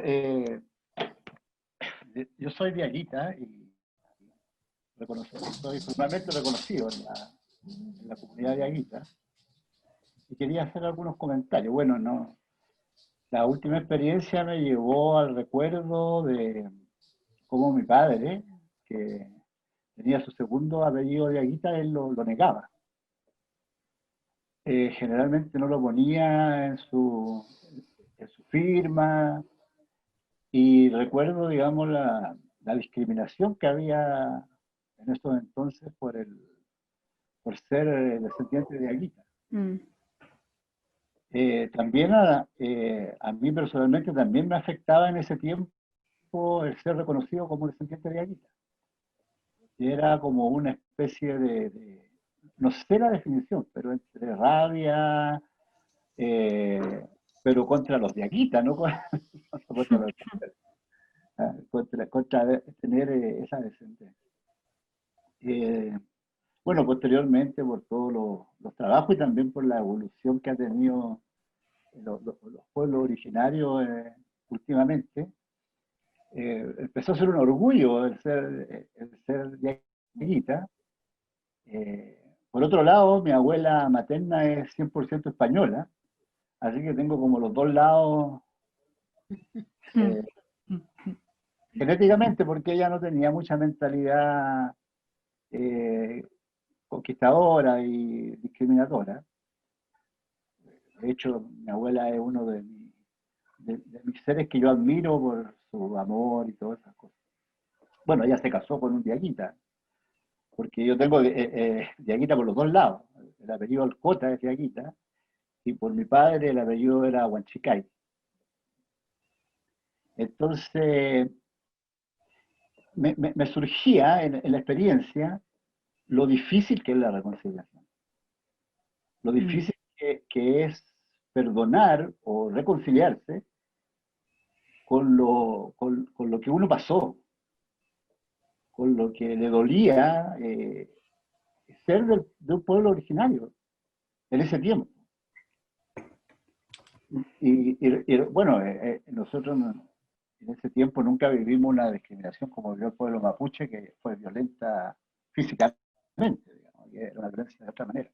yo soy de Aguita y soy formalmente reconocido en la comunidad de Aguita, y quería hacer algunos comentarios. Bueno, no, la última experiencia me llevó al recuerdo de cómo mi padre, que tenía su segundo apellido de Aguita, él lo negaba. Generalmente no lo ponía en su firma, y recuerdo, digamos, la discriminación que había en esos entonces por ser descendiente de Aguita. También a mí personalmente también me afectaba en ese tiempo el ser reconocido como descendiente de Aguita. Era como una especie de no sé la definición, pero entre rabia, pero contra los de Aguita, no contra los contra tener esa descendencia. bueno, posteriormente por todos los trabajos y también por la evolución que ha tenido los pueblos originarios últimamente, empezó a ser un orgullo el ser diaguita. Por otro lado, mi abuela materna es 100% española, así que tengo como los dos lados genéticamente, porque ella no tenía mucha mentalidad conquistadora y discriminatoria. De hecho, mi abuela es uno de mis seres que yo admiro por su amor y todas esas cosas. Bueno, ella se casó con un diaguita, porque yo tengo diaguita por los dos lados. El apellido Alcota es diaguita, y por mi padre el apellido era Huanchicay. Entonces, me surgía en la experiencia lo difícil que es la reconciliación, lo difícil que es perdonar o reconciliarse con lo que uno pasó, con lo que le dolía ser de un pueblo originario en ese tiempo. Y bueno, nosotros en ese tiempo nunca vivimos una discriminación como vivió el pueblo mapuche, que fue violenta físicamente, digamos, que era una violencia de otra manera.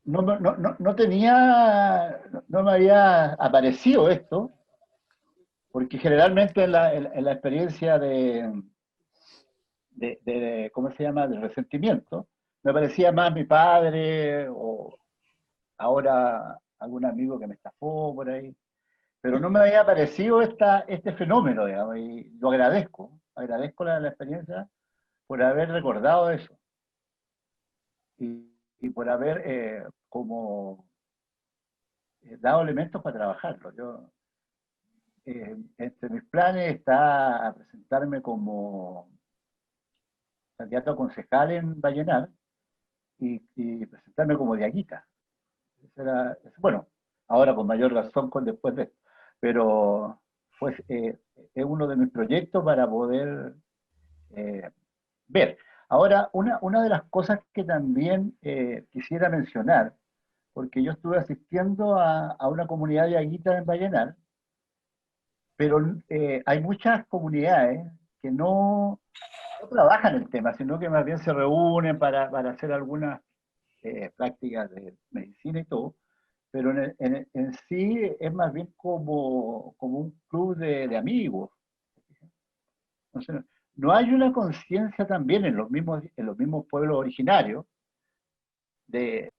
No me había aparecido esto, porque generalmente en la experiencia ¿cómo se llama?, de resentimiento, me parecía más mi padre o ahora algún amigo que me estafó por ahí, pero no me había aparecido este fenómeno, digamos, y lo agradezco la experiencia por haber recordado eso y por haber como dado elementos para trabajarlo. Yo, entre mis planes está presentarme como candidato a concejal en Vallenar y presentarme como diaguita. Bueno, ahora con mayor razón después de esto, pero es uno de mis proyectos para poder ver. Ahora, una de las cosas que también quisiera mencionar, porque yo estuve asistiendo a una comunidad diaguita en Vallenar, pero hay muchas comunidades que no trabajan el tema, sino que más bien se reúnen para hacer algunas prácticas de medicina y todo, pero en sí es más bien como un club de amigos. Entonces, no hay una conciencia también en los mismos pueblos originarios de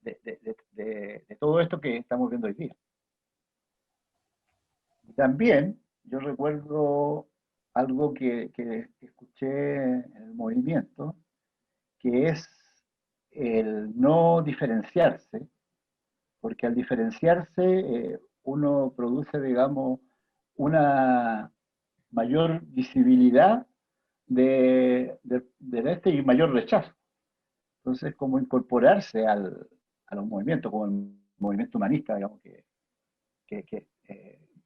todo esto que estamos viendo hoy día. Y también yo recuerdo algo que escuché en el movimiento, que es el no diferenciarse, porque al diferenciarse uno produce, digamos, una mayor visibilidad de este y mayor rechazo. Entonces, como incorporarse a los movimientos, como el movimiento humanista, digamos,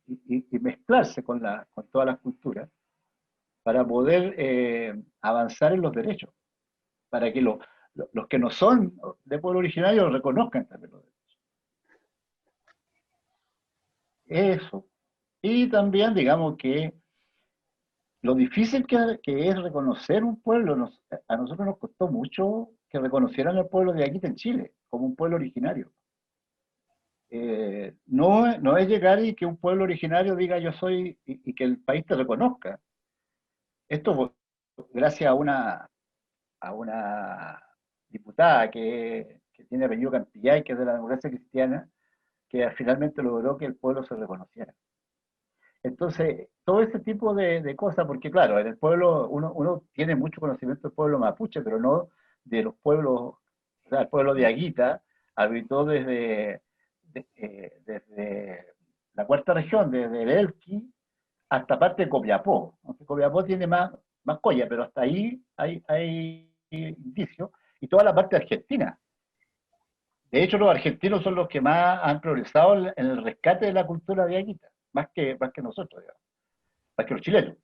y mezclarse con todas las culturas para poder avanzar en los derechos, para que los que no son de pueblo originario reconozcan también los derechos. Eso. Y también, digamos que lo difícil que es reconocer un pueblo, a nosotros nos costó mucho que reconocieran al pueblo de aquí en Chile, como un pueblo originario. No es llegar y que un pueblo originario diga yo soy, y que el país te reconozca. Esto gracias a una diputada que tiene apellido Cantillay, que es de la democracia cristiana, que finalmente logró que el pueblo se reconociera. Entonces, todo ese tipo de cosas, porque claro, en el pueblo uno tiene mucho conocimiento del pueblo mapuche, pero no de los pueblos, o sea, el pueblo de Aguita habitó desde la cuarta región, desde el Elqui hasta parte de Copiapó. Aunque Copiapó tiene más colla, pero hasta ahí hay indicios, y toda la parte de Argentina. De hecho, los argentinos son los que más han progresado en el rescate de la cultura de Aguita, más que nosotros, digamos, más que los chilenos.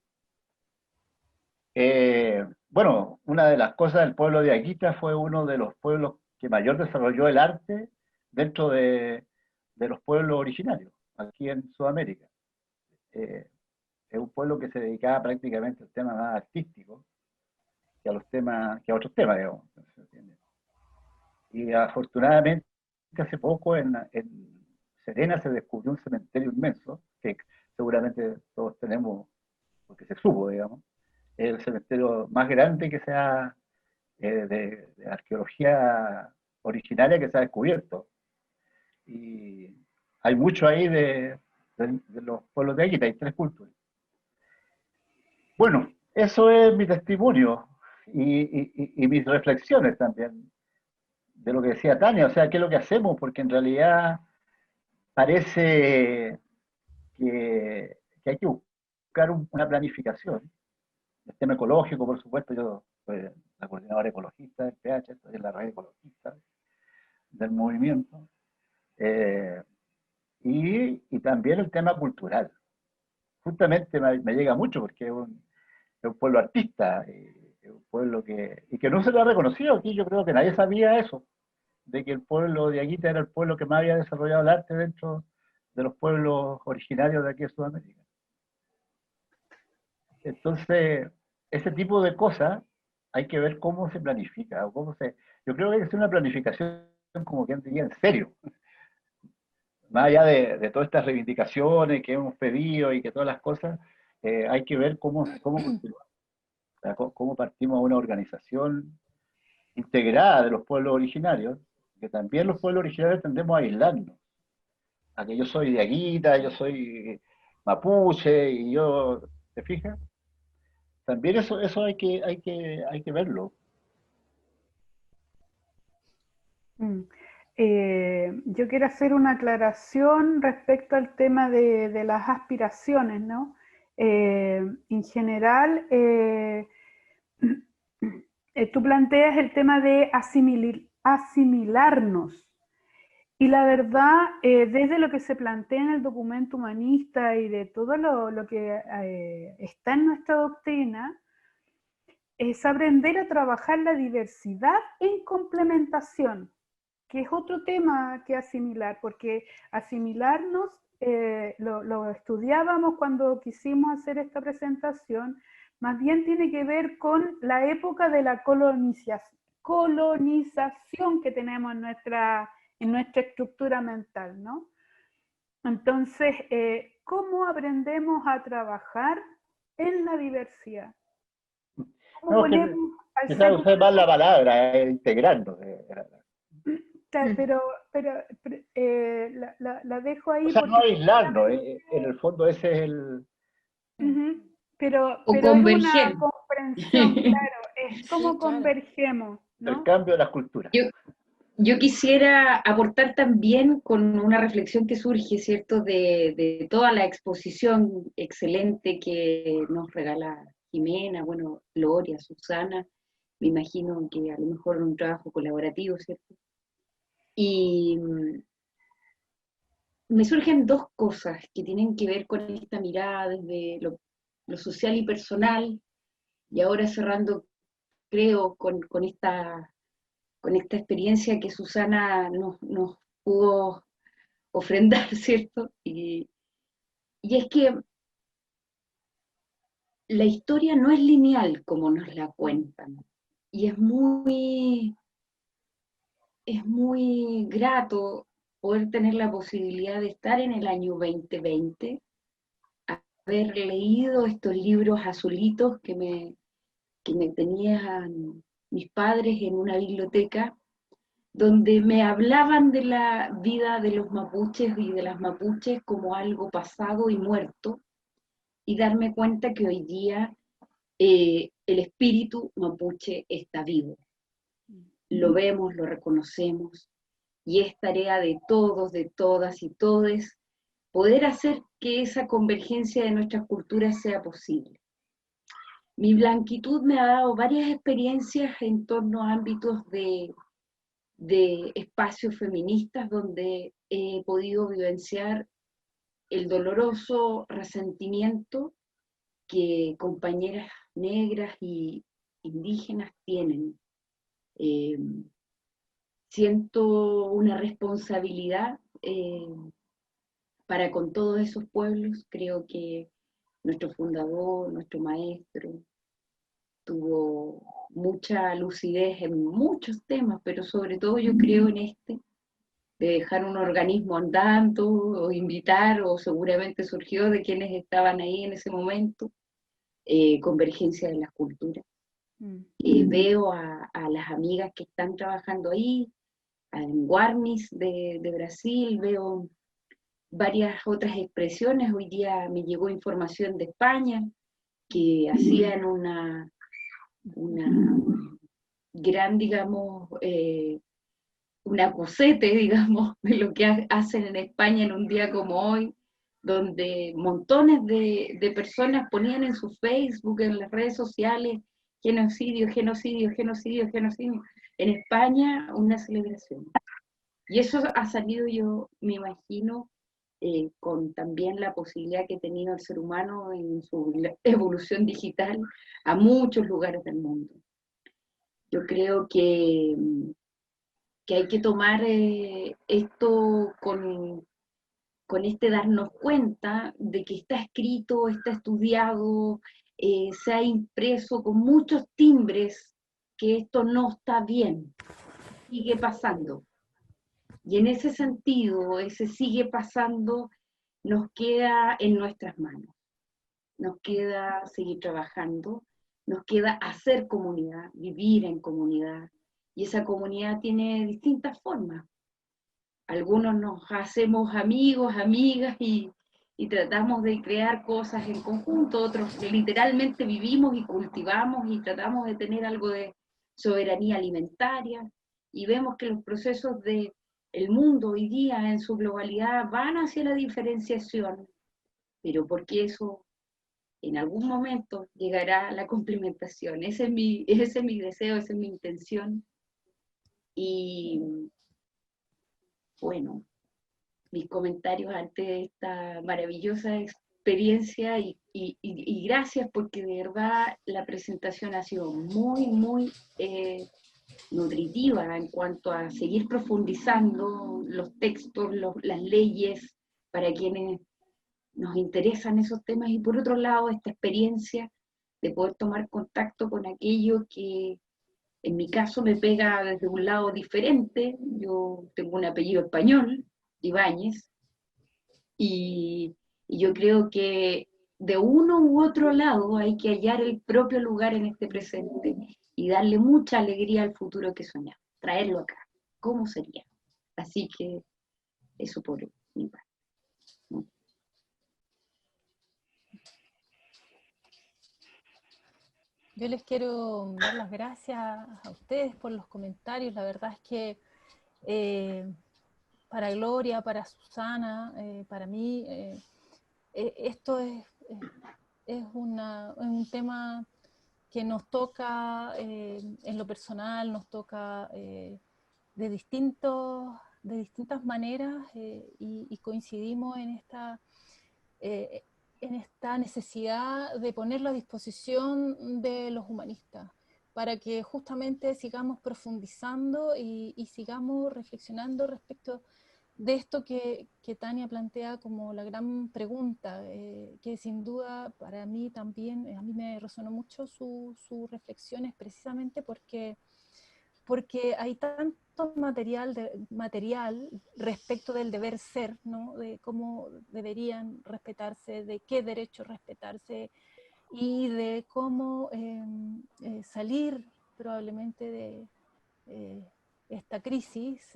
Bueno, una de las cosas del pueblo de Aguita fue uno de los pueblos que mayor desarrolló el arte dentro de los pueblos originarios, aquí en Sudamérica. Es un pueblo que se dedicaba prácticamente al tema más artístico que a los temas, que a otros temas, digamos. Y afortunadamente hace poco en Serena se descubrió un cementerio inmenso, que seguramente todos tenemos, porque se supo, digamos, es el cementerio más grande que se ha, de arqueología originaria que se ha descubierto. Y hay mucho ahí de los pueblos de Aguita, hay 3 culturas. Bueno, eso es mi testimonio y mis reflexiones también de lo que decía Tania, o sea, qué es lo que hacemos, porque en realidad parece que hay que buscar una planificación. El tema ecológico, por supuesto, yo soy la coordinadora ecologista del PH, estoy en la red ecologista del movimiento, y también el tema cultural. Justamente me llega mucho porque es un pueblo artista, es un pueblo que no se lo ha reconocido aquí, yo creo que nadie sabía eso, de que el pueblo de Aguita era el pueblo que más había desarrollado el arte dentro de los pueblos originarios de aquí de Sudamérica. Entonces, ese tipo de cosas hay que ver cómo se planifica, o yo creo que hay que hacer una planificación como quien diría en serio, más allá de todas estas reivindicaciones que hemos pedido y que todas las cosas, hay que ver cómo continuar, o sea, cómo partimos a una organización integrada de los pueblos originarios, que también los pueblos originarios tendemos a aislarnos, a que yo soy de Aguita, yo soy mapuche, y yo, ¿te fijas? También eso hay que verlo. Yo quiero hacer una aclaración respecto al tema de las aspiraciones, ¿no? En general, tú planteas el tema de asimilarnos. Y la verdad, desde lo que se plantea en el documento humanista y de todo lo que está en nuestra doctrina, es aprender a trabajar la diversidad en complementación, que es otro tema que asimilar, porque asimilarnos, lo estudiábamos cuando quisimos hacer esta presentación, más bien tiene que ver con la época de la colonización que tenemos en nuestra estructura mental, ¿no? Entonces, ¿cómo aprendemos a trabajar en la diversidad? ¿Cómo No, ponemos al quizás ser usted más la humano? palabra, integrando. Pero la dejo ahí O sea, no porque aislarnos, en el fondo ese es el... pero O es una converger. comprensión, claro, es cómo Sí, claro. convergemos, el ¿no? cambio de las culturas. Yo quisiera aportar también con una reflexión que surge, ¿cierto?, de toda la exposición excelente que nos regala Jimena, bueno, Gloria, Susana, me imagino que a lo mejor un trabajo colaborativo, ¿cierto? Y me surgen 2 cosas que tienen que ver con esta mirada desde lo social y personal, y ahora cerrando, creo, con esta experiencia que Susana nos pudo ofrendar, ¿cierto? Y es que la historia no es lineal como nos la cuentan, y es muy grato poder tener la posibilidad de estar en el año 2020, haber leído estos libros azulitos que me tenían mis padres en una biblioteca, donde me hablaban de la vida de los mapuches y de las mapuches como algo pasado y muerto, y darme cuenta que hoy día el espíritu mapuche está vivo. Lo vemos, lo reconocemos, y es tarea de todos, de todas y todes, poder hacer que esa convergencia de nuestras culturas sea posible. Mi blanquitud me ha dado varias experiencias en torno a ámbitos de espacios feministas donde he podido vivenciar el doloroso resentimiento que compañeras negras y indígenas tienen. Siento una responsabilidad para con todos esos pueblos. Creo que nuestro fundador, nuestro maestro, tuvo mucha lucidez en muchos temas, pero sobre todo yo creo en este, de dejar un organismo andando, o invitar, o seguramente surgió de quienes estaban ahí en ese momento, convergencia de las culturas. Veo a las amigas que están trabajando ahí, en Guarnis de Brasil, veo varias otras expresiones. Hoy día me llegó información de España, que hacían una gran, digamos, un acusete, digamos, de lo que hacen en España en un día como hoy, donde montones de personas ponían en su Facebook, en las redes sociales, genocidio, genocidio, genocidio, genocidio. En España, una celebración. Y eso ha salido, yo me imagino, con también la posibilidad que ha tenido el ser humano en su evolución digital a muchos lugares del mundo. Yo creo que hay que tomar esto con este darnos cuenta de que está escrito, está estudiado, se ha impreso con muchos timbres que esto no está bien, sigue pasando. Y en ese sentido, ese sigue pasando, nos queda en nuestras manos. Nos queda seguir trabajando, nos queda hacer comunidad, vivir en comunidad. Y esa comunidad tiene distintas formas. Algunos nos hacemos amigos, amigas y tratamos de crear cosas en conjunto, otros literalmente vivimos y cultivamos y tratamos de tener algo de soberanía alimentaria, y vemos que los procesos del mundo hoy día en su globalidad van hacia la diferenciación, pero porque eso en algún momento llegará la complementación. Ese es mi deseo, esa es mi intención. Y bueno, mis comentarios ante esta maravillosa experiencia y gracias, porque de verdad la presentación ha sido muy, muy nutritiva en cuanto a seguir profundizando los textos, las leyes, para quienes nos interesan esos temas, y por otro lado esta experiencia de poder tomar contacto con aquello que en mi caso me pega desde un lado diferente. Yo tengo un apellido español, Ibáñez, y yo creo que de uno u otro lado hay que hallar el propio lugar en este presente y darle mucha alegría al futuro que soñamos, traerlo acá. ¿Cómo sería? Así que eso por mi parte. Yo les quiero dar las gracias a ustedes por los comentarios. La verdad es que para Gloria, para Susana, para mí, esto es un tema que nos toca en lo personal, nos toca de distintas maneras, y coincidimos en esta necesidad de ponerlo a disposición de los humanistas, para que justamente sigamos profundizando y sigamos reflexionando respecto de esto que Tania plantea como la gran pregunta, que sin duda para mí también, a mí me resonó mucho sus reflexiones, precisamente porque hay tanto material respecto del deber ser, ¿no? De cómo deberían respetarse, de qué derechos respetarse, y de cómo salir probablemente de esta crisis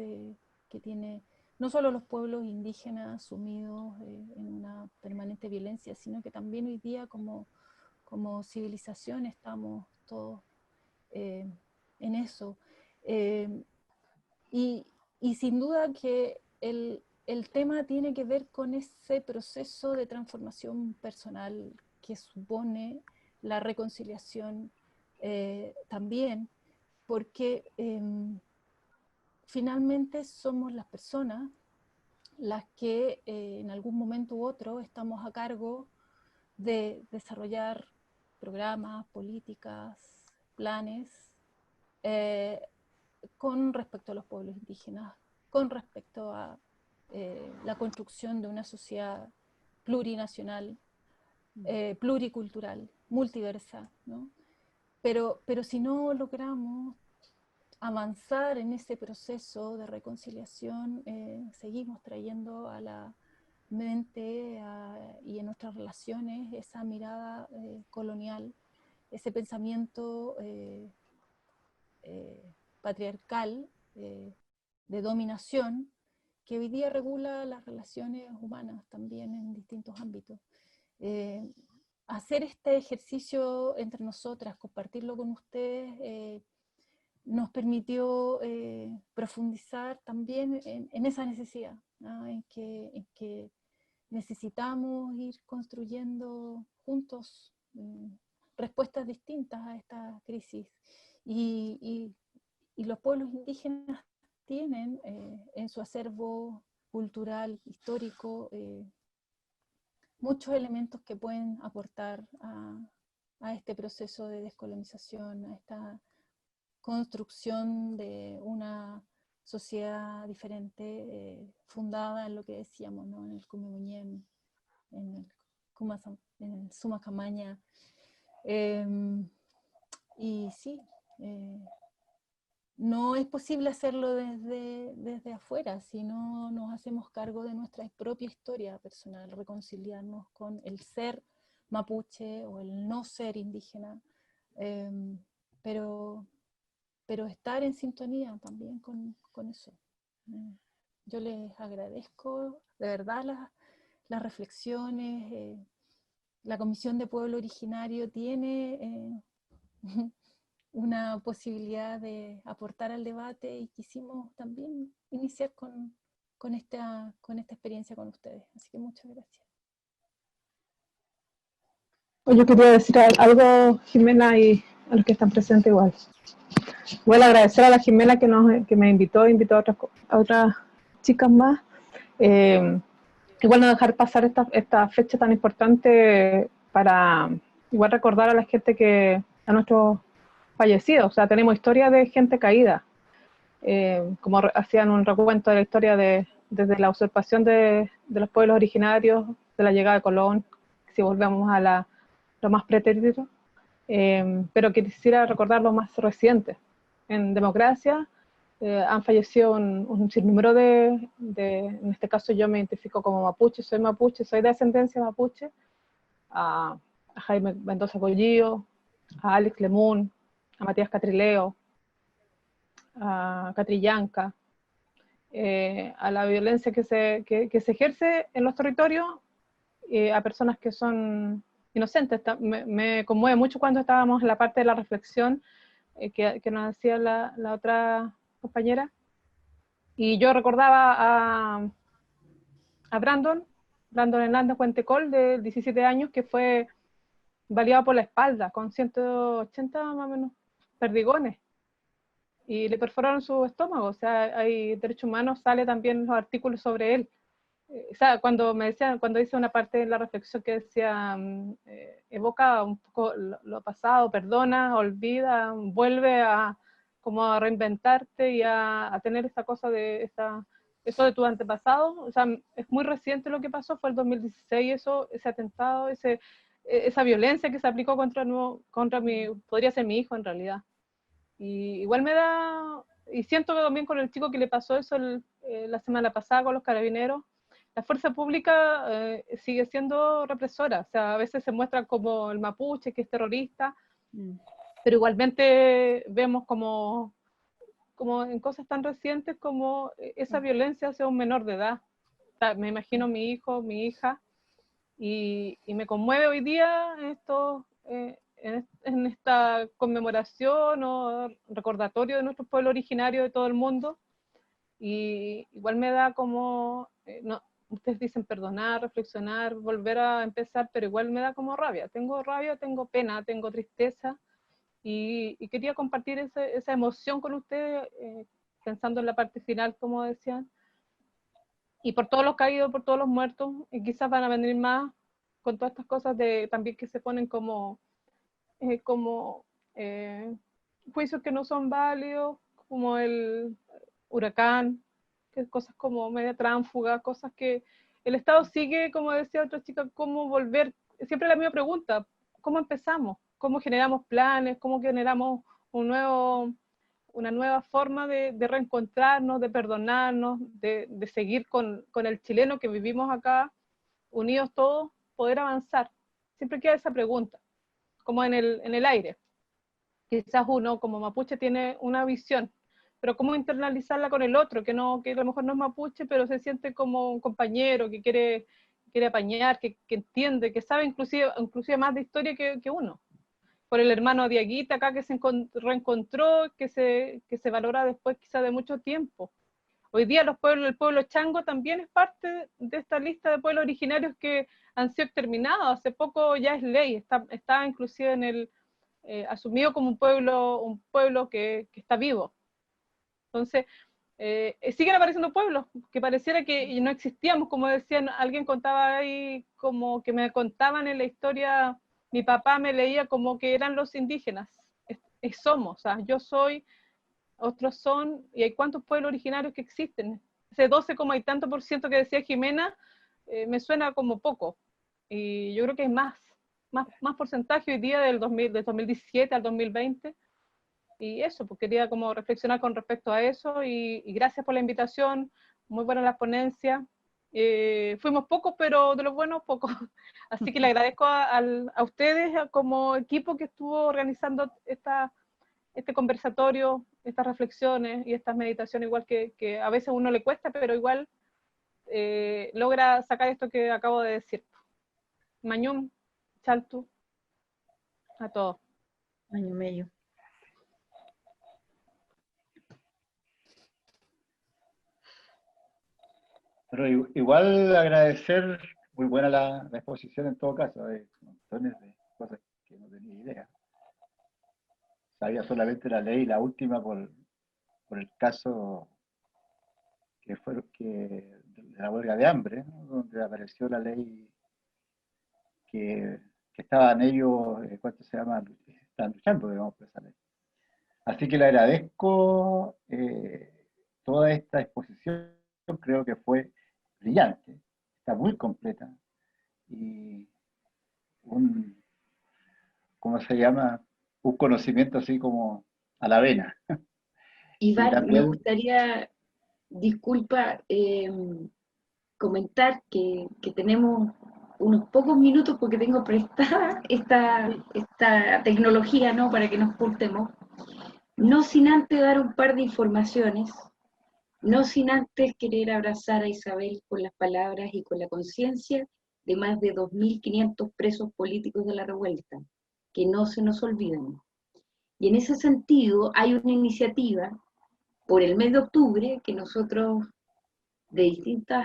que tiene no solo los pueblos indígenas sumidos en una permanente violencia, sino que también hoy día como civilización estamos todos en eso. Y sin duda que el tema tiene que ver con ese proceso de transformación personal que supone la reconciliación también, porque finalmente somos las personas las que en algún momento u otro estamos a cargo de desarrollar programas, políticas, planes con respecto a los pueblos indígenas, con respecto a la construcción de una sociedad plurinacional, pluricultural, multiversa, ¿no? Pero si no logramos avanzar en ese proceso de reconciliación, seguimos trayendo a la mente y en nuestras relaciones esa mirada colonial, ese pensamiento patriarcal de dominación que hoy día regula las relaciones humanas también en distintos ámbitos. Hacer este ejercicio entre nosotras, compartirlo con ustedes, nos permitió profundizar también en esa necesidad, ¿no? en que necesitamos ir construyendo juntos respuestas distintas a esta crisis. Y los pueblos indígenas tienen en su acervo cultural, histórico, muchos elementos que pueden aportar a este proceso de descolonización, a esta construcción de una sociedad diferente, fundada en lo que decíamos, ¿no? En el Cumebuñén, en el Sumacamaña. Y sí, no es posible hacerlo desde afuera, si no nos hacemos cargo de nuestra propia historia personal, reconciliarnos con el ser mapuche o el no ser indígena, pero estar en sintonía también con eso. Yo les agradezco de verdad las reflexiones. La Comisión de Pueblo Originario tiene una posibilidad de aportar al debate y quisimos también iniciar con esta experiencia con ustedes. Así que muchas gracias. Yo quería decir algo, Jimena, y a los que están presentes igual. Voy a agradecer a la Jimena que me invitó a otras chicas más. Igual no dejar pasar esta fecha tan importante para igual recordar a la gente a nuestros fallecidos. O sea, tenemos historia de gente caída. Como hacían un recuento de la historia desde la usurpación de los pueblos originarios, de la llegada de Colón, si volvemos a lo más pretérito. Pero quisiera recordar lo más reciente. En democracia han fallecido un sinnúmero en este caso yo me identifico como mapuche, soy de ascendencia mapuche, a Jaime Mendoza Collillo, a Alex Lemun, a Matías Catrileo, a Catrillanca, a la violencia que se ejerce en los territorios a personas que son inocentes. Me conmueve mucho cuando estábamos en la parte de la reflexión que nos decía la otra compañera, y yo recordaba a Brandon Hernández Cuentecol, de 17 años, que fue baleado por la espalda con 180 más o menos perdigones y le perforaron su estómago. O sea, hay Derechos Humanos, sale también los artículos sobre él. O sea, cuando hice una parte de la reflexión que decía, evoca un poco lo pasado, perdona, olvida, vuelve como a reinventarte y a tener esa cosa eso de tu antepasado. O sea, es muy reciente lo que pasó, fue el 2016 ese atentado, esa violencia que se aplicó contra podría ser mi hijo en realidad. Y igual y siento que también con el chico que le pasó eso la semana pasada con los carabineros, la fuerza pública sigue siendo represora. O sea, a veces se muestra como el mapuche, que es terrorista, pero igualmente vemos como en cosas tan recientes como esa violencia hacia un menor de edad. O sea, me imagino mi hijo, mi hija, y me conmueve hoy día en esta conmemoración o recordatorio de nuestro pueblo originario de todo el mundo. Y igual me da como, ustedes dicen perdonar, reflexionar, volver a empezar, pero igual me da como rabia, tengo pena, tengo tristeza, y quería compartir esa emoción con ustedes, pensando en la parte final, como decían, y por todos los caídos, por todos los muertos, y quizás van a venir más, con todas estas cosas de también que se ponen como juicios que no son válidos, como el huracán, que cosas como media tránfuga, cosas que el Estado sigue, como decía otra chica, cómo volver, siempre la misma pregunta, ¿cómo empezamos? ¿Cómo generamos planes? ¿Cómo generamos una nueva forma de reencontrarnos, de perdonarnos, de seguir con el chileno que vivimos acá, unidos todos, poder avanzar? Siempre queda esa pregunta, como en el aire. Quizás uno como mapuche tiene una visión, pero cómo internalizarla con el otro, que a lo mejor no es mapuche, pero se siente como un compañero, que quiere apañar, que entiende, que sabe inclusive más de historia que uno. Por el hermano Diaguita acá que se reencontró, que se valora después quizás de mucho tiempo. Hoy día el pueblo chango también es parte de esta lista de pueblos originarios que han sido exterminados. Hace poco ya es ley, está inclusive asumido como un pueblo que está vivo. Entonces, siguen apareciendo pueblos que pareciera que no existíamos, como decían, alguien contaba ahí, como que me contaban en la historia, mi papá me leía como que eran los indígenas, somos, o sea, yo soy, otros son, y hay cuántos pueblos originarios que existen. Ese 12, y tanto % que decía Jimena, me suena como poco, y yo creo que es más porcentaje hoy día del 2017 al 2020, y eso, pues quería como reflexionar con respecto a eso, y gracias por la invitación, muy buenas las ponencias, fuimos pocos, pero de los buenos pocos, así que le agradezco a ustedes como equipo que estuvo organizando este conversatorio, estas reflexiones y estas meditaciones, igual que a veces a uno le cuesta, pero igual logra sacar esto que acabo de decir. Mañum, Chaltu, a todos. Mañum mello. Pero igual agradecer, muy buena la exposición en todo caso, hay montones de cosas que no tenía idea. Sabía solamente la ley, la última por el caso que fue de la huelga de hambre, ¿no? Donde apareció la ley que estaban ellos, ¿cuánto se llama? Estaban luchando, digamos, por esa ley. Así que le agradezco toda esta exposición, creo que fue brillante, está muy completa y ¿cómo se llama? Un conocimiento así como a la vena. Iván, también... me gustaría, disculpa, comentar que tenemos unos pocos minutos porque tengo prestada esta tecnología, ¿no?, para que nos portemos. No sin antes dar un par de informaciones, no sin antes querer abrazar a Isabel con las palabras y con la conciencia de más de 2.500 presos políticos de la revuelta, que no se nos olvidan. Y en ese sentido hay una iniciativa por el mes de octubre que nosotros de distintos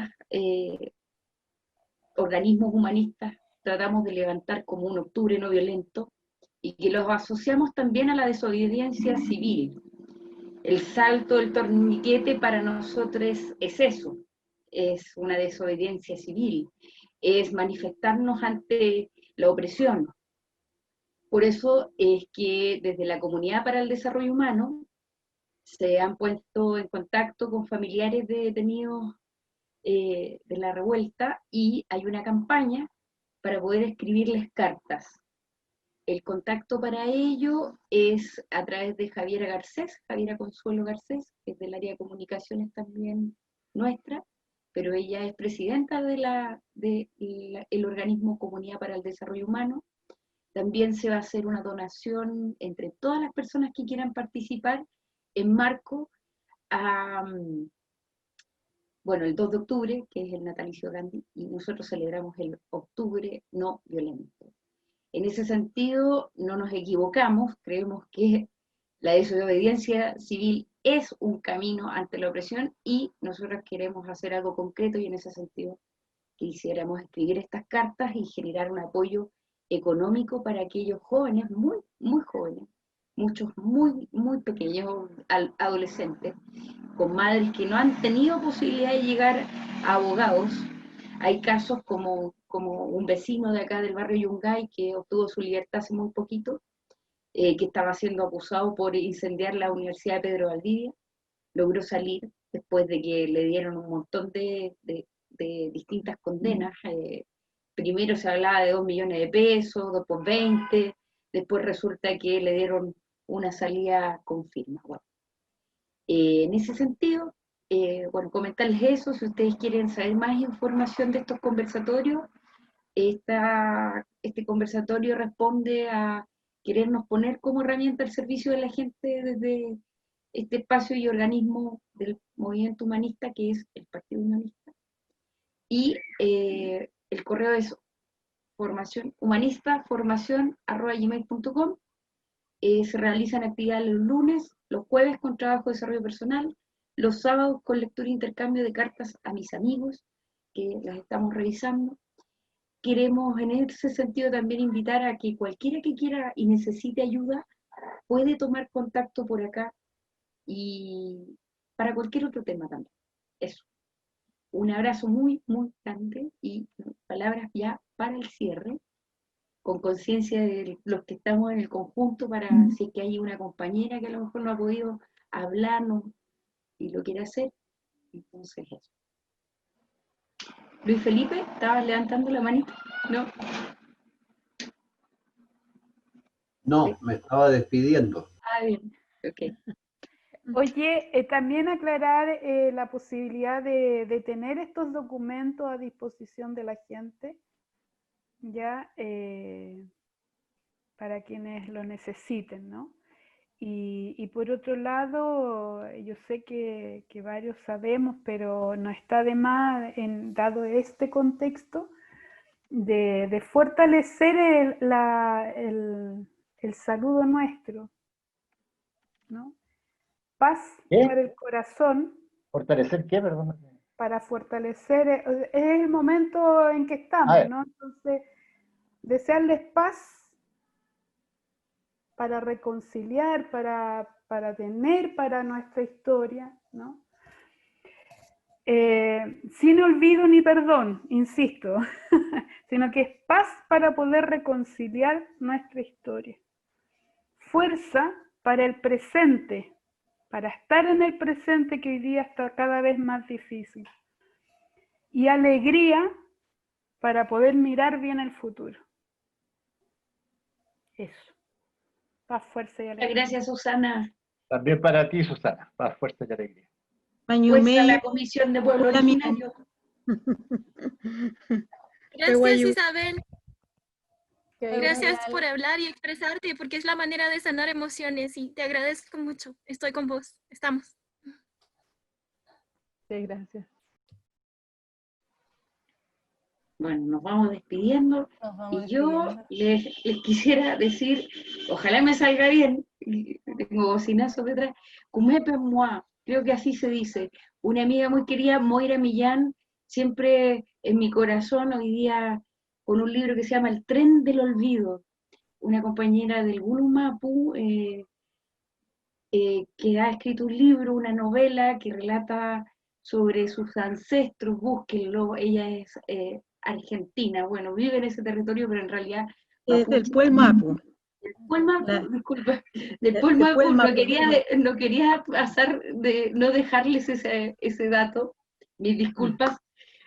organismos humanistas tratamos de levantar como un octubre no violento y que los asociamos también a la desobediencia civil. El salto del torniquete para nosotros es eso, es una desobediencia civil, es manifestarnos ante la opresión. Por eso es que desde la Comunidad para el Desarrollo Humano se han puesto en contacto con familiares de detenidos de la revuelta y hay una campaña para poder escribirles cartas. El contacto para ello es a través de Javiera Garcés, Javiera Consuelo Garcés, que es del área de comunicaciones también nuestra, pero ella es presidenta del organismo Comunidad para el Desarrollo Humano. También se va a hacer una donación entre todas las personas que quieran participar en marco a, el 2 de octubre, que es el natalicio Gandhi, y nosotros celebramos el octubre no violento. En ese sentido, no nos equivocamos, creemos que la desobediencia civil es un camino ante la opresión y nosotros queremos hacer algo concreto y en ese sentido quisiéramos escribir estas cartas y generar un apoyo económico para aquellos jóvenes, muy, muy jóvenes, muchos muy, muy pequeños, adolescentes, con madres que no han tenido posibilidad de llegar a abogados, Hay casos como un vecino de acá del barrio Yungay que obtuvo su libertad hace muy poquito, que estaba siendo acusado por incendiar la Universidad de Pedro Valdivia, logró salir después de que le dieron un montón de distintas condenas. Primero se hablaba de 2 millones de pesos, después 20, después resulta que le dieron una salida con firma. Bueno, en ese sentido, bueno, comentarles eso. Si ustedes quieren saber más información de estos conversatorios, este conversatorio responde a querernos poner como herramienta al servicio de la gente desde este espacio y organismo del movimiento humanista que es el Partido Humanista. Y el correo es humanistaformacion@gmail.com. Se realizan actividades los lunes, los jueves con trabajo de desarrollo personal, los sábados con lectura e intercambio de cartas a mis amigos, que las estamos revisando. Queremos en ese sentido también invitar a que cualquiera que quiera y necesite ayuda puede tomar contacto por acá, y para cualquier otro tema también. Eso. Un abrazo muy, muy grande y palabras ya para el cierre, con conciencia de los que estamos en el conjunto, para si es que hay una compañera que a lo mejor no ha podido hablarnos y lo quiere hacer. Entonces eso. Luis Felipe, ¿estabas levantando la manita? ¿No? No, me estaba despidiendo. Ah, bien. Ok. Oye, también aclarar la posibilidad de tener estos documentos a disposición de la gente, ya, para quienes lo necesiten, ¿no? Y por otro lado, yo sé que varios sabemos, pero no está de más, dado este contexto, de fortalecer el saludo nuestro, ¿no? Paz para el corazón. ¿Fortalecer qué, perdón? Para fortalecer, es el momento en que estamos, ¿no? Entonces, desearles paz para reconciliar, para tener para nuestra historia, ¿no? Sin olvido ni perdón, insisto, sino que es paz para poder reconciliar nuestra historia. Fuerza para el presente, para estar en el presente que hoy día está cada vez más difícil. Y alegría para poder mirar bien el futuro. Eso. Paz, fuerza y alegría. Muchas gracias, Susana. También para ti, Susana. Paz, fuerza y alegría. Fuerza a la Comisión de Pueblo Originario. Gracias, Isabel. Gracias por hablar y expresarte, porque es la manera de sanar emociones y te agradezco mucho. Estoy con vos. Estamos. Sí, gracias. Bueno, nos vamos despidiendo. Yo les quisiera decir, ojalá me salga bien, tengo bocinazo detrás, Kumepe moi, creo que así se dice. Una amiga muy querida, Moira Millán, siempre en mi corazón, hoy día con un libro que se llama El tren del olvido, una compañera del Gulu Mapu, que ha escrito un libro, una novela que relata sobre sus ancestros. Búsquenlo. Ella es argentina, bueno, vive en ese territorio, pero en realidad es del Pueblo Mapu. Del Pueblo Mapu, disculpa, del Pueblo Mapu. No quería pasar de no dejarles ese dato, mis disculpas,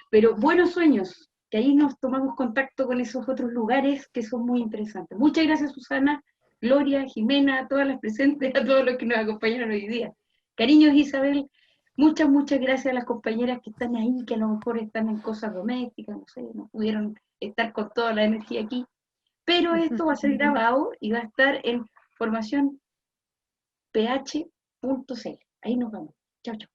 pero buenos sueños, que ahí nos tomamos contacto con esos otros lugares que son muy interesantes. Muchas gracias, Susana, Gloria, Jimena, a todas las presentes, a todos los que nos acompañaron hoy día. Cariños, Isabel. Muchas, muchas gracias a las compañeras que están ahí, que a lo mejor están en cosas domésticas, no sé, no pudieron estar con toda la energía aquí. Pero esto va a ser grabado y va a estar en formacionph.cl. Ahí nos vamos. Chao, chao.